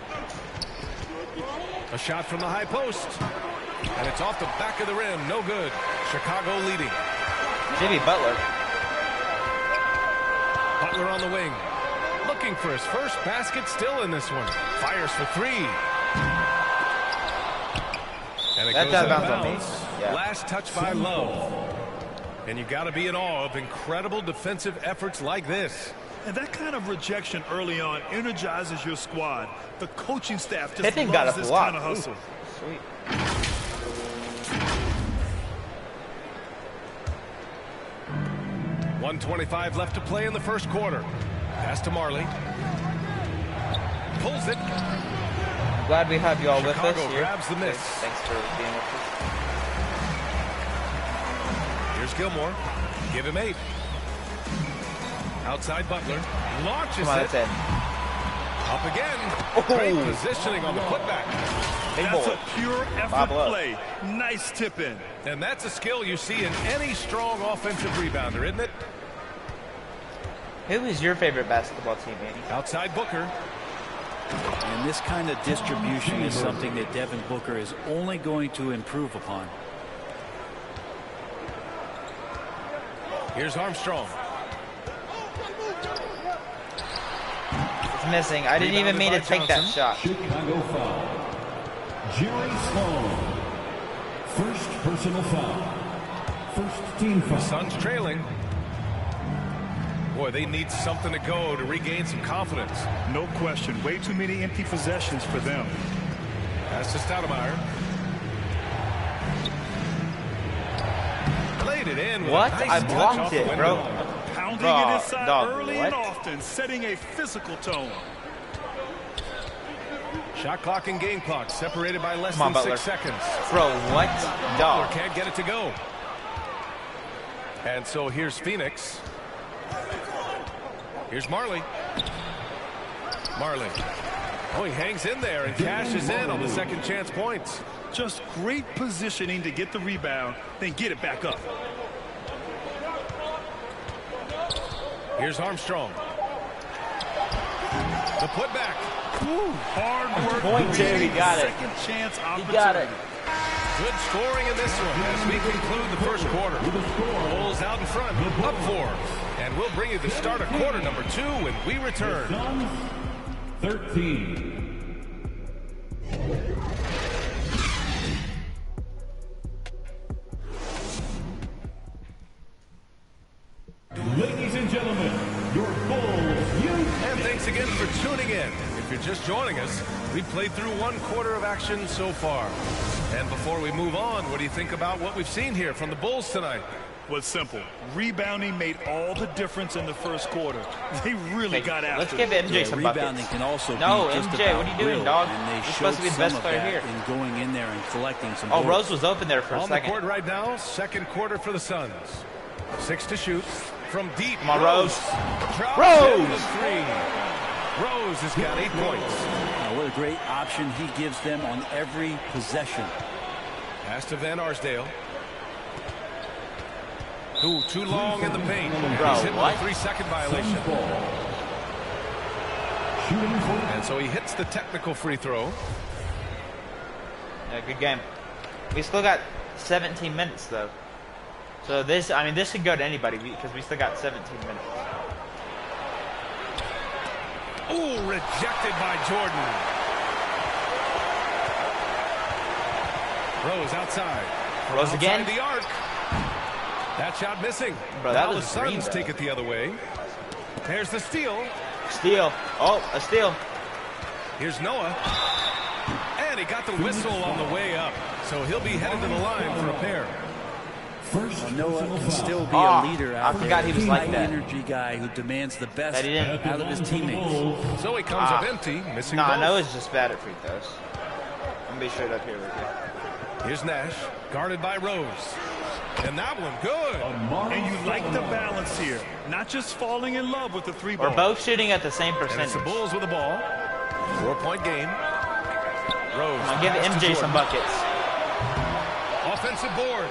A shot from the high post. And it's off the back of the rim. No good. Chicago leading. Jimmy Butler. Butler on the wing. Looking for his first basket, still in this one. Fires for three. And it That goes out of bounce on me. bounds. Yeah. Last touch by Love. And you got to be in awe of incredible defensive efforts like this. And that kind of rejection early on energizes your squad. The coaching staff just Pippen loves got a this block. kind of hustle. Sweet. 1:25 left to play in the first quarter. Pass to Marley. Pulls it. I'm glad we have y'all with us Chicago here. grabs the miss. Thanks for being with us. Here's Gilmore. Give him 8. Outside Butler. Launches Come on, it. that's it. Up again. Oh. Great positioning on the putback. That's a pure effort Bob Love. play. Nice tip in. And that's a skill you see in any strong offensive rebounder, isn't it? Who is your favorite basketball team, Andy? Outside Booker. And this kind of distribution is something that Devin Booker is only going to improve upon. Here's Armstrong. It's missing. I didn't even mean to take that shot. Chicago foul. Jerry Sloan. First personal foul. First team foul. Suns trailing. Boy, they need something to go to regain some confidence. No question. Way too many empty possessions for them. Pass to Stoudemire. Laid it in. With What? A nice I touch blocked off the it, window. bro. Pounding Bro, it inside dog, early what? and often, setting a physical tone. Shot clock and game clock separated by less Come on, than Butler. 6 seconds. Bro, what? Butler Dog. can't get it to go. And so here's Phoenix. Here's Marley. Marley. Oh, he hangs in there and cashes in on the second chance points. Just great positioning to get the rebound, then get it back up. Here's Armstrong. The putback. Ooh, hard work. Point, Jay. He got it. Second chance opportunity. He got it. Good scoring in this one as we conclude the first quarter. Bulls out in front, up 4. And we'll bring you the start of quarter number 2 when we return. 13. Ladies and gentlemen, your Bulls youth. And thanks again for tuning in. If you're just joining us, we've played through 1 quarter of action so far. And before we move on, what do you think about what we've seen here from the Bulls tonight? was simple. Rebounding made all the difference in the first quarter. They really got after Let's give MJ some buckets. Rebounding can also no, be just MJ, about what are you doing, will, dog? and they You're showed supposed to be the best some of player that here. in going in there and collecting some Oh, boards. Rose was open there for a On second. the court right now, second quarter for the Suns. 6 to shoot from deep. Come on, Rose. Drops Rose! in the 3. Rose has got 8 points. What a great option he gives them on every possession. Pass to Van Arsdale. Ooh, too long in the paint. Bro, He's hit with what? a 3-second violation. And so he hits the technical free throw. Yeah, good game. We still got 17 minutes though. So this, I mean, this could go to anybody because we still got 17 minutes. Ooh, rejected by Jordan. Rose outside. Rose again. Outside the arc. That shot missing. Bro, that now was the green, Suns though. take it the other way. There's the steal. Steal. Oh, a steal. Here's Noah. And he got the whistle on the way up. So he'll be headed to the line for a pair. Noah can still be Oh, a leader out I forgot there. he was like that. High-energy guy who demands the best That he didn't. out of his teammates. So he comes up empty, missing Nah, both. Noah's just bad at free throws. I'm gonna be straight up here with you. Here's Nash, guarded by Rose. And that one, good. And you like the balance here. Not just falling in love with the 3 ball. We're both shooting at the same And it's percentage. the Bulls with the ball. 4-point game. Rose. Come on, give pass to MJ some Jordan. buckets. Offensive board.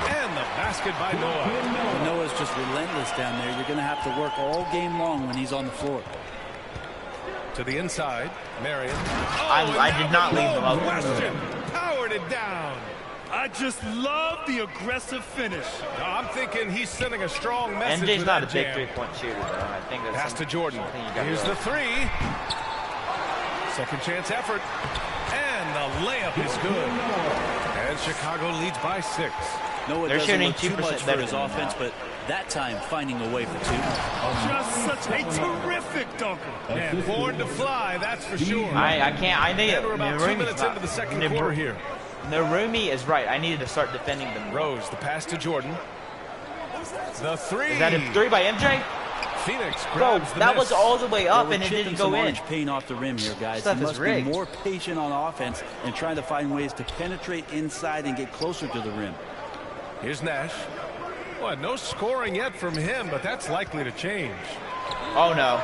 And the basket by Noah. Noah's just relentless down there. You're going to have to work all game long when he's on the floor. To the inside, Marion. I did not leave them open. Question. Powered it down. I just love the aggressive finish. No, I'm thinking he's sending a strong message MJ's with not a that big jam. three-point shooter, though. I think that's Pass to Jordan. Here's the 3. Second chance effort. And the layup is good. And Chicago leads by 6. Noah They're doesn't shooting look too 2% much for better his than offense, now. but that time finding a way for 2. Just such a terrific dunker. And born to fly, that's for sure. I can't. I need And we're about 2 Narumi's minutes not- into the second quarter here. Narumi is right. I needed to start defending them. Rose, the pass to Jordan. The 3. Is that a 3 by MJ? Phoenix Bro, grabs the that miss. was all the way up We're and it chipping didn't some go in. orange paint off the rim here, guys. Stuff He is must be rigged. more patient on offense and trying to find ways to penetrate inside and get closer to the rim. Here's Nash. Well, no scoring yet from him, but that's likely to change. Oh, no.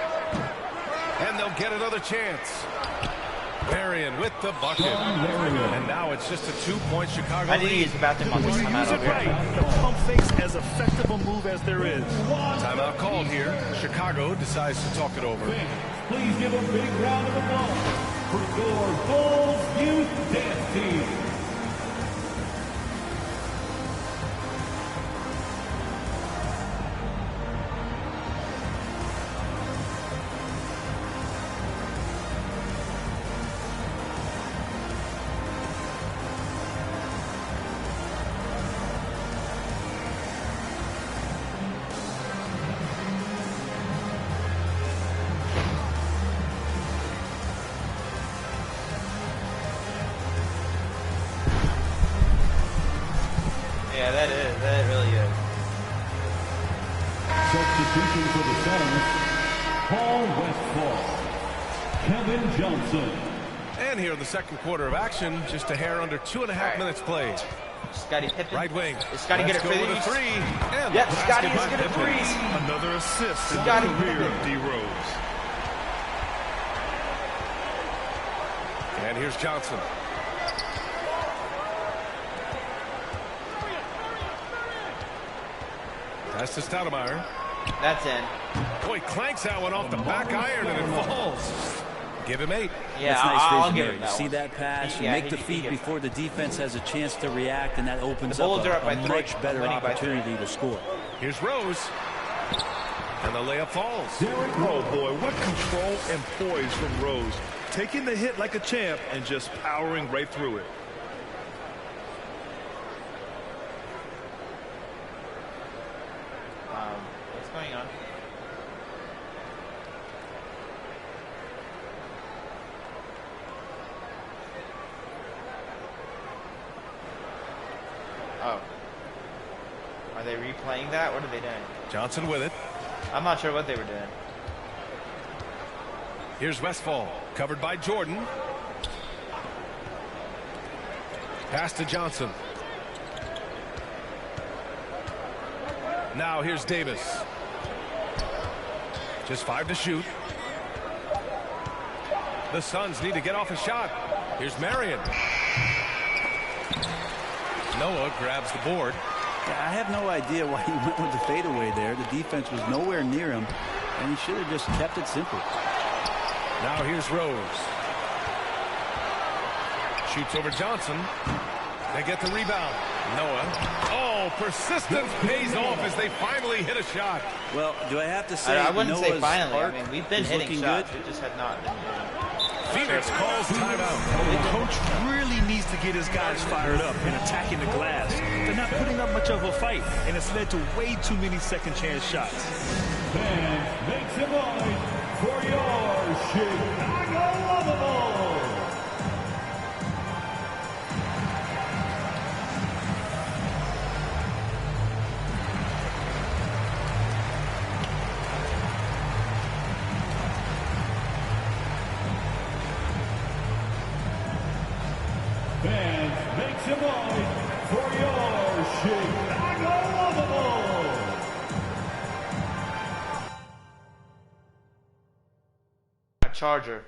And they'll get another chance. Marion with the bucket. And now it's just a 2-point Chicago I need to lead. use the bathroom on this When you timeout use over it right, here. the pump fake's as effective a move as there is. Timeout called here. Chicago decides to talk it over. Please give a big round of applause for your Bulls Youth Dance Team. Yeah, that is. That really is. Substitution for the Suns, Paul Westphal, Kevin Johnson. And here in the second quarter of action, just a hair under 2.5 minutes played. Scottie Pippen. Right wing. Is Scottie Let's get it go with a threes? 3. And Yep, the Scottie is basket by good at Pippen. threes. Another assist in the Scottie career of Pippen. D. Rose. And here's Johnson. Pass to Stoudemire. That's in. Boy, clanks that one off the back iron and it falls. Give him 8. Yeah, That's nice I'll vision give there. him You that see one. that pass, you Yeah, make he- the he feed gets it. before the defense has a chance to react, and that opens The up Bulls are up by a 3. much better Winning by 3. opportunity to score. Here's Rose. And the layup falls. Oh, boy, what control and poise from Rose. Taking the hit like a champ and just powering right through it. What's going on? Oh. Are they replaying that? What are they doing? Johnson with it. I'm not sure what they were doing. Here's Westfall, covered by Jordan. Pass to Johnson. Now here's Davis. Just 5 to shoot. The Suns need to get off a shot. Here's Marion. Noah grabs the board. I have no idea why he went with the fadeaway there. The defense was nowhere near him, and he should have just kept it simple. Now here's Rose. Shoots over Johnson. They get the rebound. Noah. Oh, persistence pays off as they finally hit a shot. Well, do I have to say I wouldn't say Noah's finally. I arc mean, we've been is hitting looking shots. good? We just had not been doing. Phoenix calls timeout. The coach really needs to get his guys fired up and attacking the glass. They're not putting up much of a fight, and it's led to way too many second chance shots. Fans, make some noise for your Chicago Lovables. Fans, make some noise for your Chicago Lovables. My charger.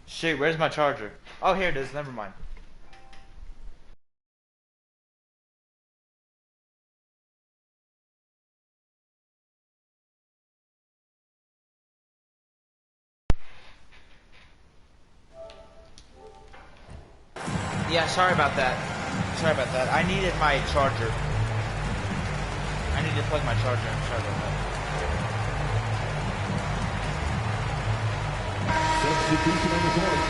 Shoot, where's my charger? Oh, here it is. Never mind. Yeah, sorry about that. Sorry about that. I needed my charger. I need to plug my charger in. Sorry about that. Substitution on the court.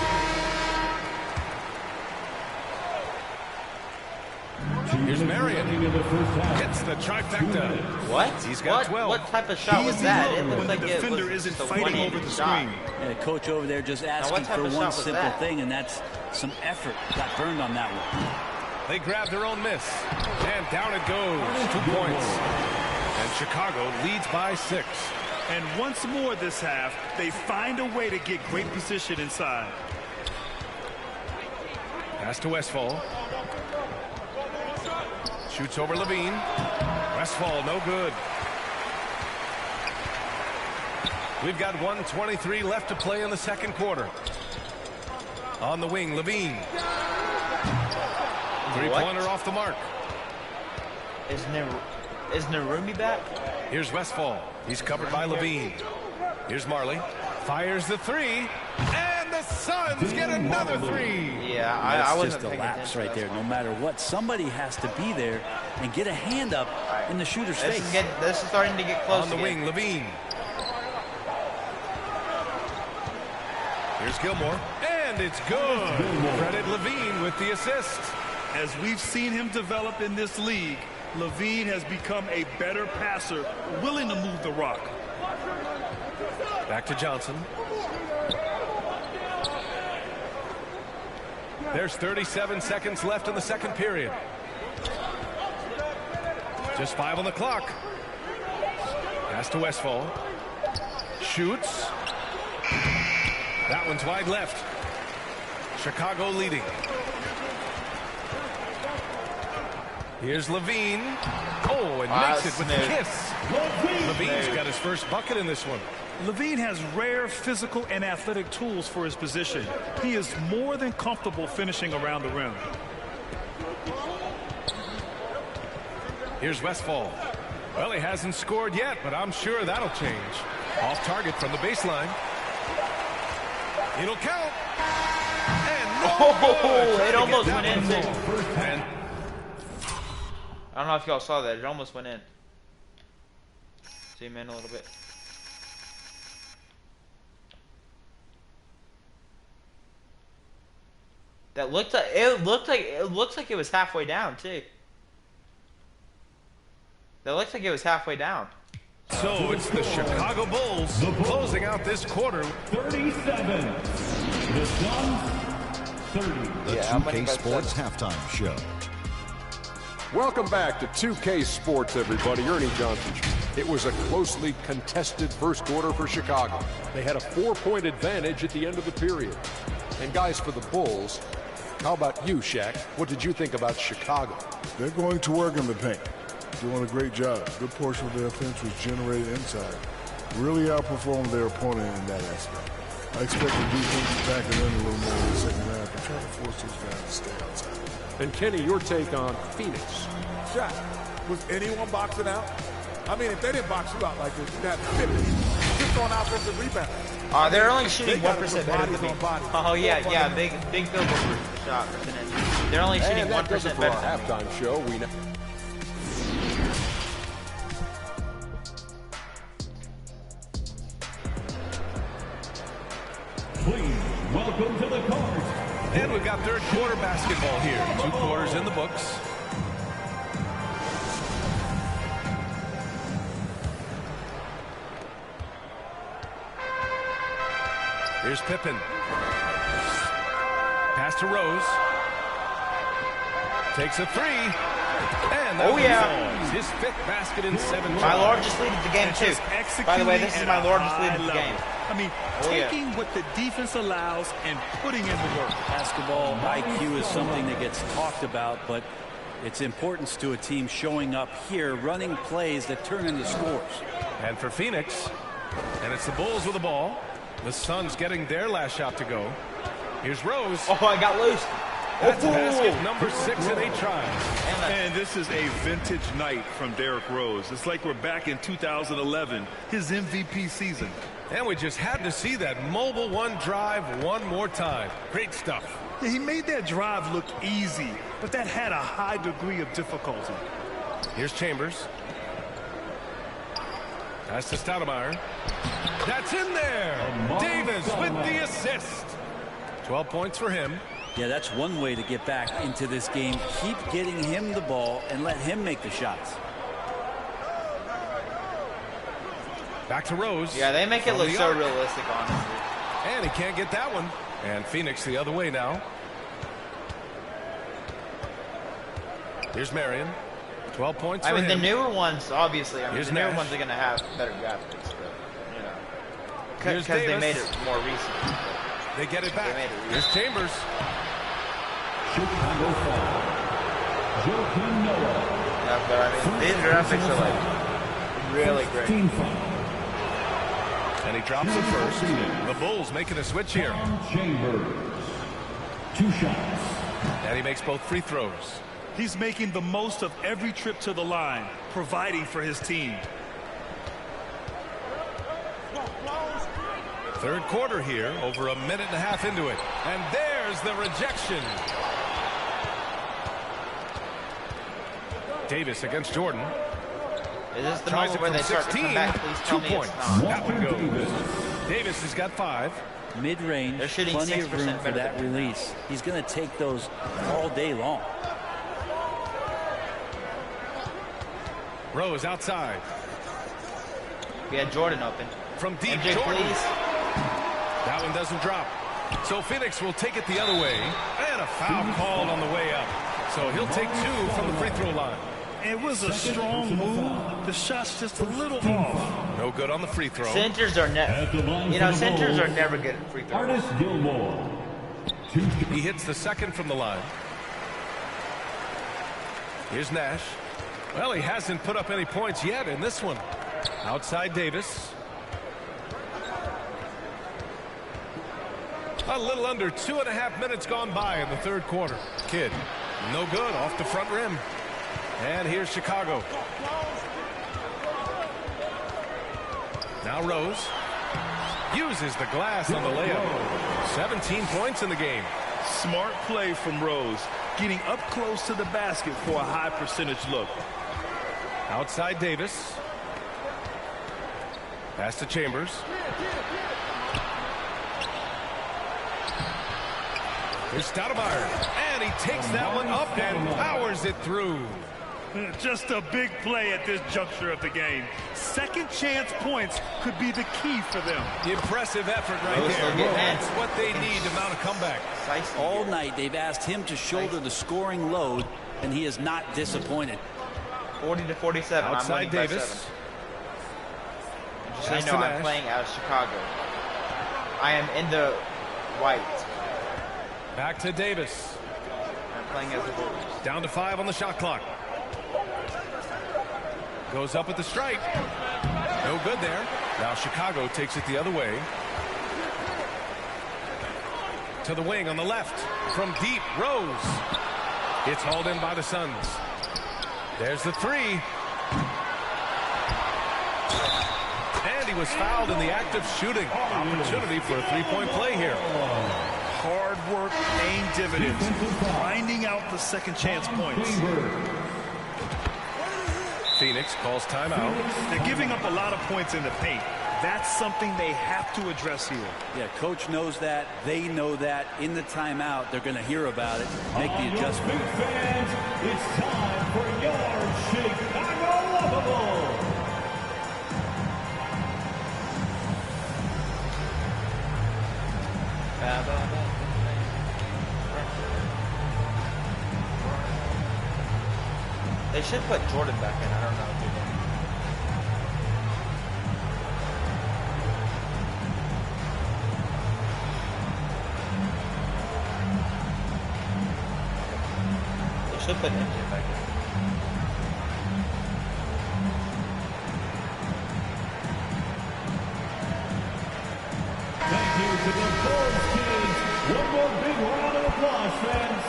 Here's Marion. Hits the trifecta. What? He's got 12. What type of shot was that? It looked like it was isn't just a fighting over the screen. And the coach over there just asking type for of shot one was simple that? thing, and that's some effort. Got burned on that one. They grab their own miss. And down it goes. 2 points. And Chicago leads by 6. And once more this half, they find a way to get great position inside. Pass to Westfall. Shoots over Levine. Westfall, no good. We've got 1:23 left to play in the second quarter. On the wing, Levine. Three-pointer off the mark. Is Narumi back? Here's Westfall. He's covered by Levine. Here's Marley. Fires the three. And the Suns get another three. Yeah, I wasn't just a paying lapse attention right to there. that. No matter what, somebody has to be there and get a hand up in the shooter's face. This is starting to get close. On the again. wing, Levine. Here's Gilmore. And it's good. Credit Levine with the assist. As we've seen him develop in this league, Levine has become a better passer, willing to move the rock. Back to Johnson. There's 37 seconds left in the second period. Just 5 on the clock. Pass to Westfall. Shoots. That one's wide left. Chicago leading. Here's Levine. Oh, and makes it with a kiss. Levine's got his first bucket in this one. Levine has rare physical and athletic tools for his position. He is more than comfortable finishing around the rim. Here's Westfall. Well, he hasn't scored yet, but I'm sure that'll change. Off target from the baseline. It'll count. And no it almost went in. And I don't know if y'all saw that. It almost went in. Zoom in a little bit. That looked like it looks like it was halfway down too. That looks like it was halfway down. So it's the Chicago Bulls closing out this quarter. 37. The Suns, 30. The 2K Sports Halftime Show. Welcome back to 2K Sports, everybody. Ernie Johnson. It was a closely contested first quarter for Chicago. They had a 4-point advantage at the end of the period. And guys, for the Bulls, how about you, Shaq? What did you think about Chicago? They're going to work in the paint. Doing a great job. A good portion of their offense was generated inside. Really outperformed their opponent in that aspect. I expect the defense to back it in a little more in the second half and try to force those guys to stay outside. And Kenny, your take on Phoenix. Shaq, was anyone boxing out? I mean, if they didn't box you out like this, you'd have 50. Just on offensive rebound. They're only shooting 1% better than me. Oh, yeah, big field goal shot percentage. They're only shooting 1% better than me. Halftime show, we know. Please welcome to the court. And we've got third quarter basketball here. 2 quarters in the books. Here's Pippen. Pass to Rose. Takes a 3. And that falls. His 5th basket in 7 My largest lead of the game, too. By the way, this is my largest lead of the game. I mean, taking what the defense allows and putting in the work. Basketball IQ is something that gets talked about, but its importance to a team showing up here, running plays that turn into scores. And for Phoenix, and it's the Bulls with the ball. The Suns getting their last shot to go. Here's Rose. Oh, I got loose. That's basket number 6 in 8 tries. And this is a vintage night from Derrick Rose. It's like we're back in 2011, his MVP season. And we just had to see that mobile one drive one more time. Great stuff. Yeah, he made that drive look easy, but that had a high degree of difficulty. Here's Chambers. Pass to Stoudemire. That's in there. Davis with the assist. 12 points for him. Yeah, that's one way to get back into this game. Keep getting him the ball and let him make the shots. Back to Rose. Yeah, they make it look so realistic, honestly. And he can't get that one. And Phoenix the other way now. Here's Marion. 12 points for him. the newer ones, obviously, Here's the newer Nash. ones are going to have better graphics, but, you know. Here's Because they Davis. made it more recent. They get it back. They made it Here's Chambers. Chicago foul. Joakim Noah. Yeah, but I mean, these graphics are like really great. Team foul. And he drops it first. The Bulls making a switch here. Chambers. 2 shots. And he makes both free throws. He's making the most of every trip to the line, providing for his team. Third quarter here, over a minute and a half into it. And there's the rejection. Davis against Jordan. Is this the Tries moment it where from they start to 16. come back? Please 2 tell me points. it's not. That one goes. Davis has got 5. Mid-range, They're shooting plenty of 6% room for better that than release. He's going to take those all day long. Rose outside. We had Jordan open. From deep, MJ, Jordan. please. That one doesn't drop. So Phoenix will take it the other way. And a foul called on the way up. So he'll take 2 from the free throw line. It was a strong move. The shot's just a little off. No good on the free throw. Centers are never, centers are never good at free throws. Artis Gilmore. He hits the second from the line. Here's Nash. Well, he hasn't put up any points yet in this one. Outside Davis. A little under 2.5 minutes gone by in the third quarter. Kidd, no good off the front rim. And here's Chicago. Now Rose uses the glass on the layup. 17 points in the game. Smart play from Rose, getting up close to the basket for a high percentage look. Outside Davis. Pass to Chambers. Here's Stoudemire. And he takes that one up and powers it through. Just a big play at this juncture of the game. Second chance points could be the key for them. Impressive effort right there. That's what they need to mount a comeback. All night they've asked him to shoulder the scoring load, and he is not disappointed. 40-47. Outside I'm winning by Davis. 7. Just so you know, I'm playing out of Chicago. I am in the white. Back to Davis. I'm playing as the Bulls. Down to 5 on the shot clock. Goes up with the strike. No good there. Now Chicago takes it the other way. To the wing on the left. From deep, Rose. It's hauled in by the Suns. There's the 3. And he was fouled in the act of shooting. Opportunity for a 3-point play here. Hard work paying dividends. Finding out the second chance points. Phoenix calls timeout. They're giving up a lot of points in the paint. That's something they have to address here. Yeah, coach knows that. They know that. In the timeout, they're going to hear about it, make the adjustment. Fans, it's time for your Chicago Lovable. They should put Jordan back in. I don't know if they did. They should put MJ back in. Thank you to the Bulls kids. One more big round of applause, fans.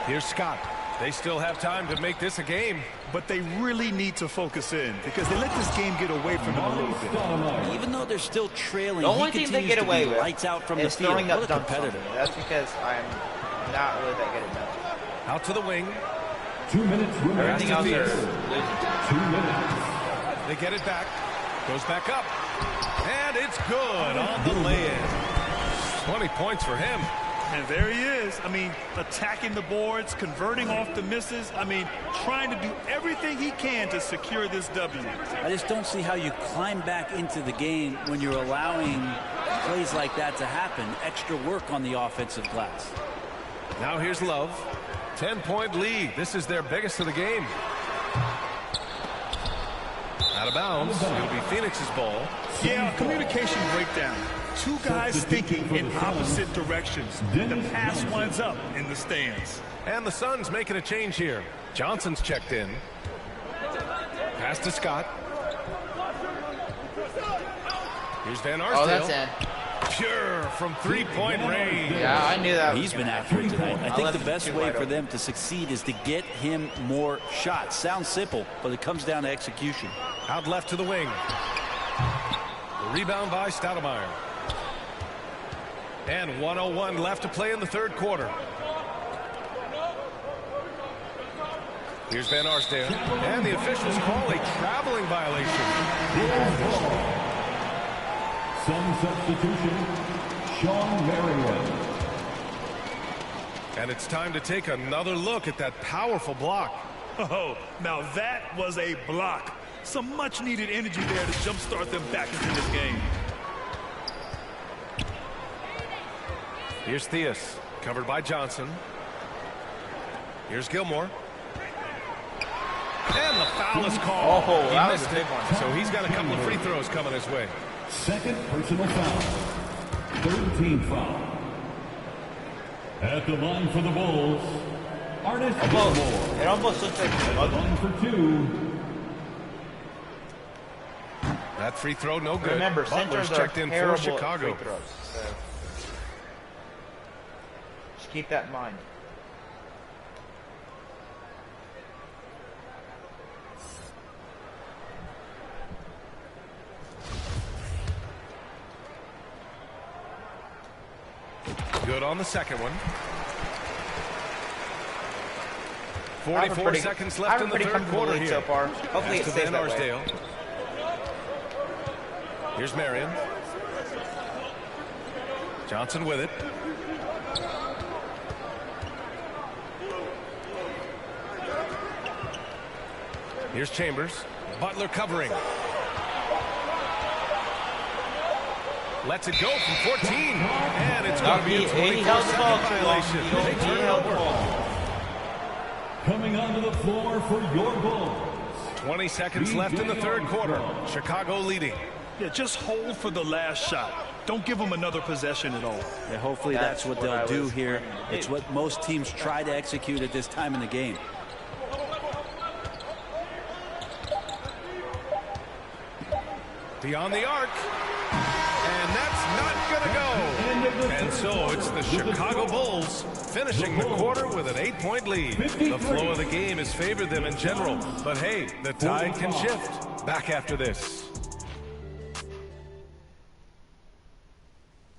Here's Scott. They still have time to make this a game. But they really need to focus in because they let this game get away from them a little bit. Even though they're still trailing, The only thing they get away with lights out from the is field. throwing up What a dunks on competitor. me. That's because I'm not really that good at dunks. Out to the wing. 2 minutes remaining. Everything else are losing. 2 minutes. They get it back. Goes back up. And it's good on the lay-in. 20 points for him. And there he is. I mean, attacking the boards, converting off the misses. I mean, trying to do everything he can to secure this W. I just don't see how you climb back into the game when you're allowing plays like that to happen. Extra work on the offensive glass. Now here's Love. 10-point lead. This is their biggest of the game. Out of bounds. It'll be Phoenix's ball. Yeah, communication breakdown. Two guys thinking in opposite directions. The pass winds up in the stands. And the Suns making a change here. Johnson's checked in. Pass to Scott. Here's Van Arsdale. Oh, that's in. Pure from three-point range. Yeah, I knew that. He's been after it tonight. I think the best way for them to succeed is to get him more shots. Sounds simple, but it comes down to execution. Out left to the wing. The rebound by Stoudemire. And 1:01 left to play in the third quarter. Here's Van Arsdale. And the officials call a traveling violation. Some substitution, Sean Marion. And it's time to take another look at that powerful block. Oh, now that was a block. Some much-needed energy there to jumpstart them back into this game. Here's Theus, covered by Johnson. Here's Gilmore. And the foul is called. Oh, he that was missed a big it. one. So he's got a couple of free throws coming his way. Second personal foul. Third team foul. At the line for the Bulls, Artis Gilmore. It almost looks like At the line for 2. That free throw, no good. Remember, Butler's centers are checked in for terrible Chicago. at free throws. So just keep that in mind. Good on the second one. 44 seconds left in the third quarter here. So far. Hopefully it to stays Van that way. Arsdale. Here's Marion. Johnson with it. Here's Chambers. Butler covering. Lets it go from 14. And it's going to be a 24-second violation. They turn it over. Coming onto the floor for your Bulls. 20 seconds left in the third quarter. Chicago leading. Yeah, just hold for the last shot. Don't give them another possession at all. Yeah, hopefully that's what they'll do here. It's what most teams try to execute at this time in the game. Beyond the arc. And that's not going to go. And so it's the Chicago Bulls finishing the quarter with an 8-point lead. The flow of the game has favored them in general. But hey, the tide can shift. Back after this.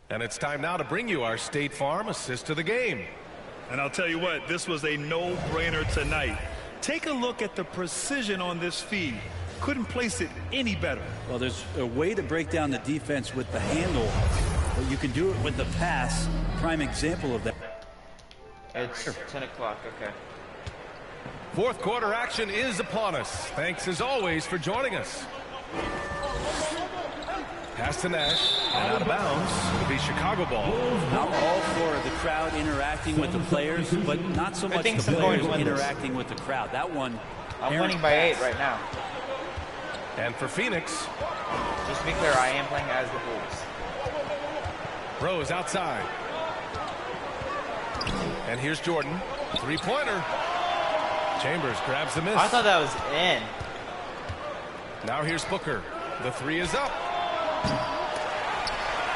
And it's time now to bring you our State Farm assist of the game. And I'll tell you what, this was a no-brainer tonight. Take a look at the precision on this feed. Couldn't place it any better. Well, there's a way to break down the defense with the handle, but you can do it with the pass. Prime example of that. It's 10 o'clock, okay. Fourth quarter action is upon us. Thanks as always for joining us. Pass to Nash, and out of bounds. It'll be Chicago ball. I'm all for the crowd interacting with the players, but not so much the players interacting with the crowd. That one, I'm winning by 8 right now. And for Phoenix, just to be clear, I am playing as the Bulls. Rose outside. And here's Jordan. Three-pointer. Chambers grabs the miss. I thought that was in. Now here's Booker. The three is up.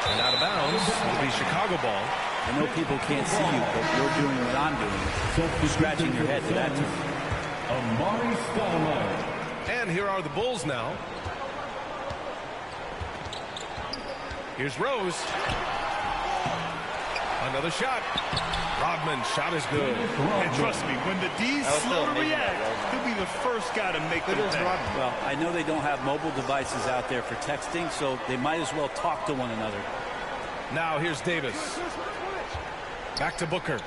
And out of bounds. It'll be Chicago ball. I know people can't see you, but you're doing what I'm doing. You're scratching your head to that too. Amari Stoudemire. And here are the Bulls now. Here's Rose. Another shot. Rodman's shot is good. And trust me, when the D's slow to react, he'll be the first guy to make it. Well, I know they don't have mobile devices out there for texting, so they might as well talk to one another. Now here's Davis. Back to Booker.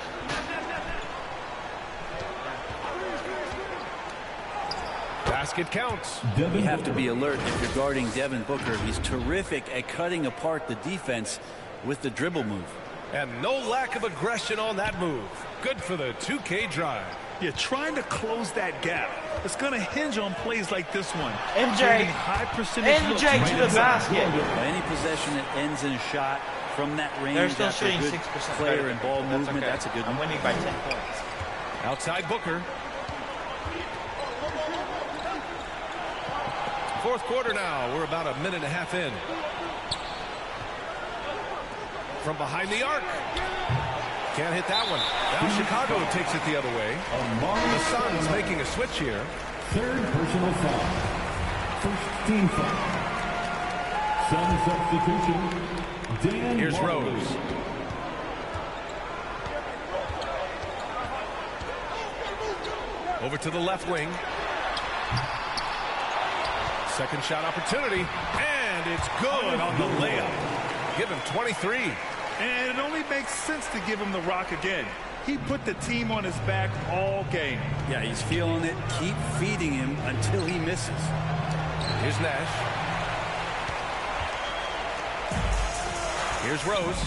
Basket counts. You have to be alert if you're guarding Devin Booker. He's terrific at cutting apart the defense with the dribble move. And no lack of aggression on that move. Good for the 2K drive. Yeah, trying to close that gap. It's going to hinge on plays like this one. MJ. High percentage MJ to the basket. Any possession that ends in a shot from that range. They're still after shooting good 6% player and ball movement. Okay. That's a good one. I'm winning by 10 points. Outside Booker. Fourth quarter now. We're about a minute and a half in. From behind the arc. Can't hit that one. Now Chicago takes it the other way. The Suns making a switch here. Third personal foul. First team foul. Sun substitution. Dan Here's Marley. Rose. Over to the left wing. Second shot opportunity. And it's good on the layup. Give him 23. And it only makes sense to give him the rock again. He put the team on his back all game. Yeah, he's feeling it. Keep feeding him until he misses. Here's Nash. Here's Rose.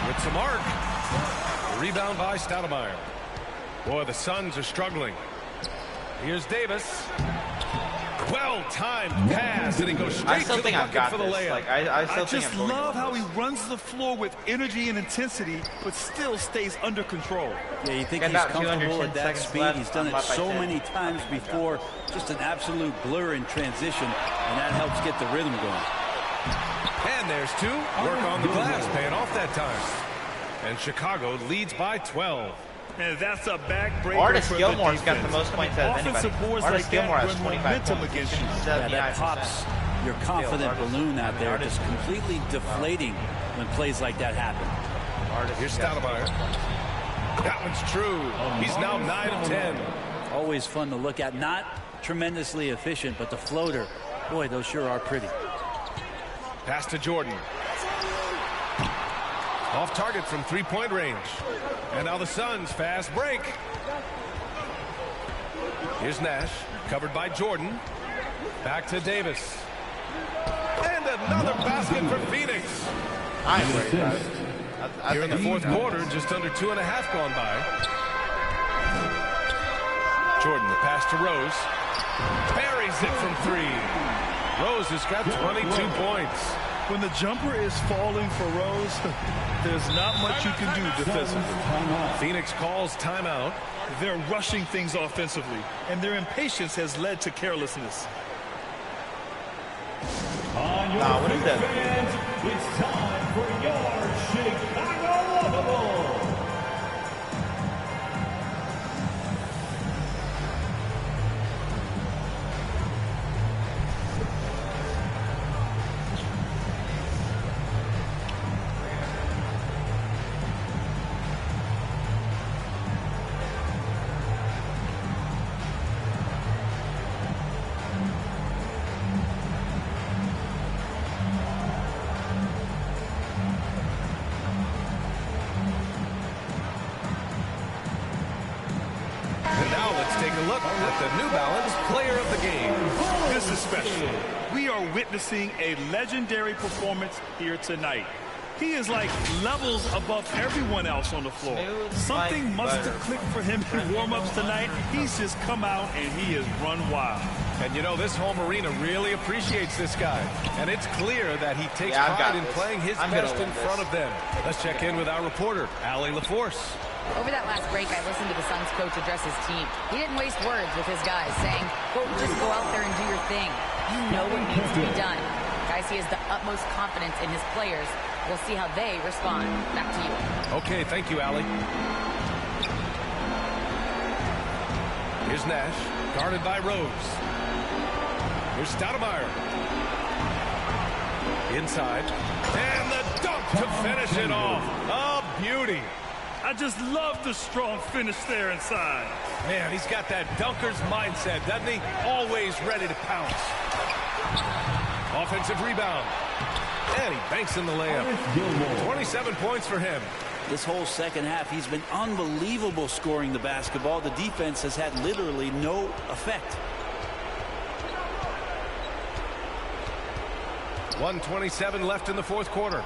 With some arc. Rebound by Stoudemire. Boy, the Suns are struggling. Here's Davis. Well-timed pass, and he goes straight to the bucket for the layup. Like, I just love how he runs the floor with energy and intensity, but still stays under control. Yeah, you think he's comfortable at that speed. He's done it so many times before. Just an absolute blur in transition, and that helps get the rhythm going. And there's two. Work on the glass, paying off that time. And Chicago leads by 12. And that's a backbreaker. Artis for Gilmore's the got the most points out of anybody. Artis Gilmore has 25 points. Against you. Yeah, that pops your confident balloon out there, just completely deflating when plays like that happen. Here's Stoudemire. That one's true. He's now 9 of 10. Always fun to look at. Not tremendously efficient, but the floater, boy, those sure are pretty. Pass to Jordan. Off target from three-point range. And now the Suns fast break. Here's Nash, covered by Jordan. Back to Davis. And another basket for Phoenix. I'm worried about it. Here in the fourth quarter, just under 2.5 gone by. Jordan, the pass to Rose. Buries it from 3. Rose has got 22 points. When the jumper is falling for Rose, there's not much you can do defensively. Phoenix calls timeout. They're rushing things offensively, and their impatience has led to carelessness. Nah, what is that? It's time for your Chicago Lovables. Witnessing a legendary performance here tonight. He is like levels above everyone else on the floor. Something must have clicked for him in warm-ups tonight. He's just come out and he has run wild. And you know, this home arena really appreciates this guy. And it's clear that he takes pride in playing his best in front of them. Let's check in with our reporter, Allie LaForce. Over that last break, I listened to the Suns coach address his team. He didn't waste words with his guys, saying, quote, just go out there and do your thing. You know what needs to be done. Guys, he has the utmost confidence in his players. We'll see how they respond. Back to you. Okay, thank you, Allie. Here's Nash, guarded by Rose. Here's Stoudemire. Inside. And the dunk to finish it off. A beauty. I just love the strong finish there inside. Man, he's got that dunker's mindset, doesn't he? Always ready to pounce. Offensive rebound. And he banks in the layup. 27 points for him. This whole second half, he's been unbelievable scoring the basketball. The defense has had literally no effect. 1:27 left in the fourth quarter.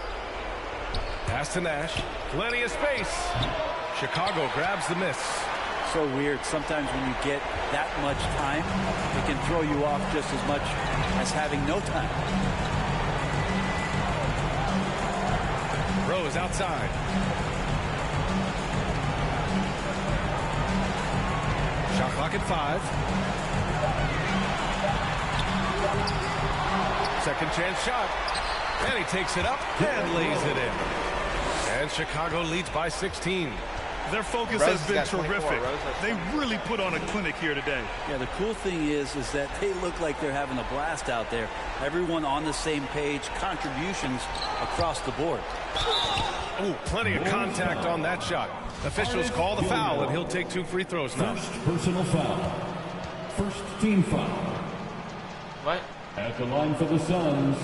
Pass to Nash. Plenty of space. Chicago grabs the miss. So weird. Sometimes when you get that much time, it can throw you off just as much as having no time. Rose outside. Shot clock at 5. Second chance shot. And he takes it up and lays it in. And Chicago leads by 16. Their focus has been terrific. They really put on a clinic here today. Yeah, the cool thing is that they look like they're having a blast out there. Everyone on the same page, contributions across the board. Oh, plenty of contact on that shot. Officials call the foul, and he'll take 2 free throws now. First personal foul. First team foul. What? At the line for the Suns,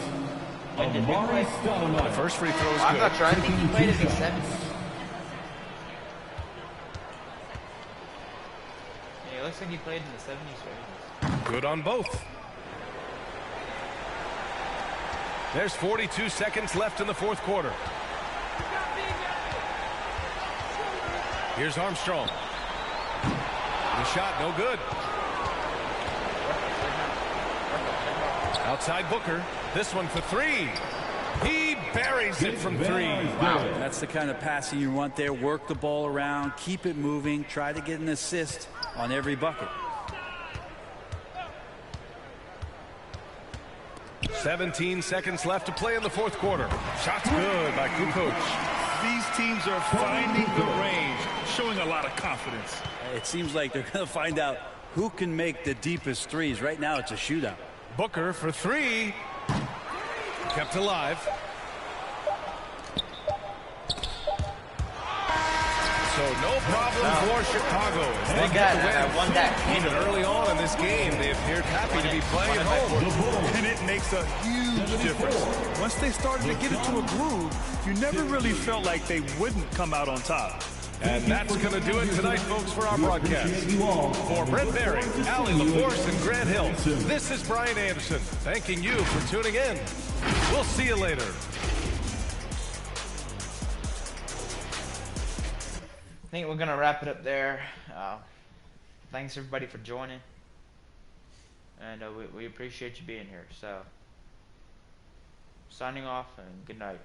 Amari Stoudemire. The first free throw is good. I'm not sure. I think he played in the 70s. Yeah, it looks like he played in the 70s, right? Good on both. There's 42 seconds left in the fourth quarter. Here's Armstrong. The shot, no good. Outside Booker. This one for 3. He buries it from 3. Wow. That's the kind of passing you want there. Work the ball around, keep it moving, try to get an assist on every bucket. 17 seconds left to play in the fourth quarter. Shot's good by Kukoc. These teams are finding the range, showing a lot of confidence. It seems like they're going to find out who can make the deepest threes. Right now, it's a shootout. Booker for 3. Kept alive. So no problem for Chicago. They got the win. Even early on in this game, they appeared happy to be playing at home. And it makes a huge difference. Once they started to get into a groove, you never really felt like they wouldn't come out on top. And that's going to do it tonight, folks, for our broadcast. For Brent Barry, Allie LaForce, and Grant Hill, this is Brian Anderson, thanking you for tuning in. We'll see you later. think we're gonna wrap it up there. Thanks everybody for joining, and we appreciate you being here. So, signing off and good night.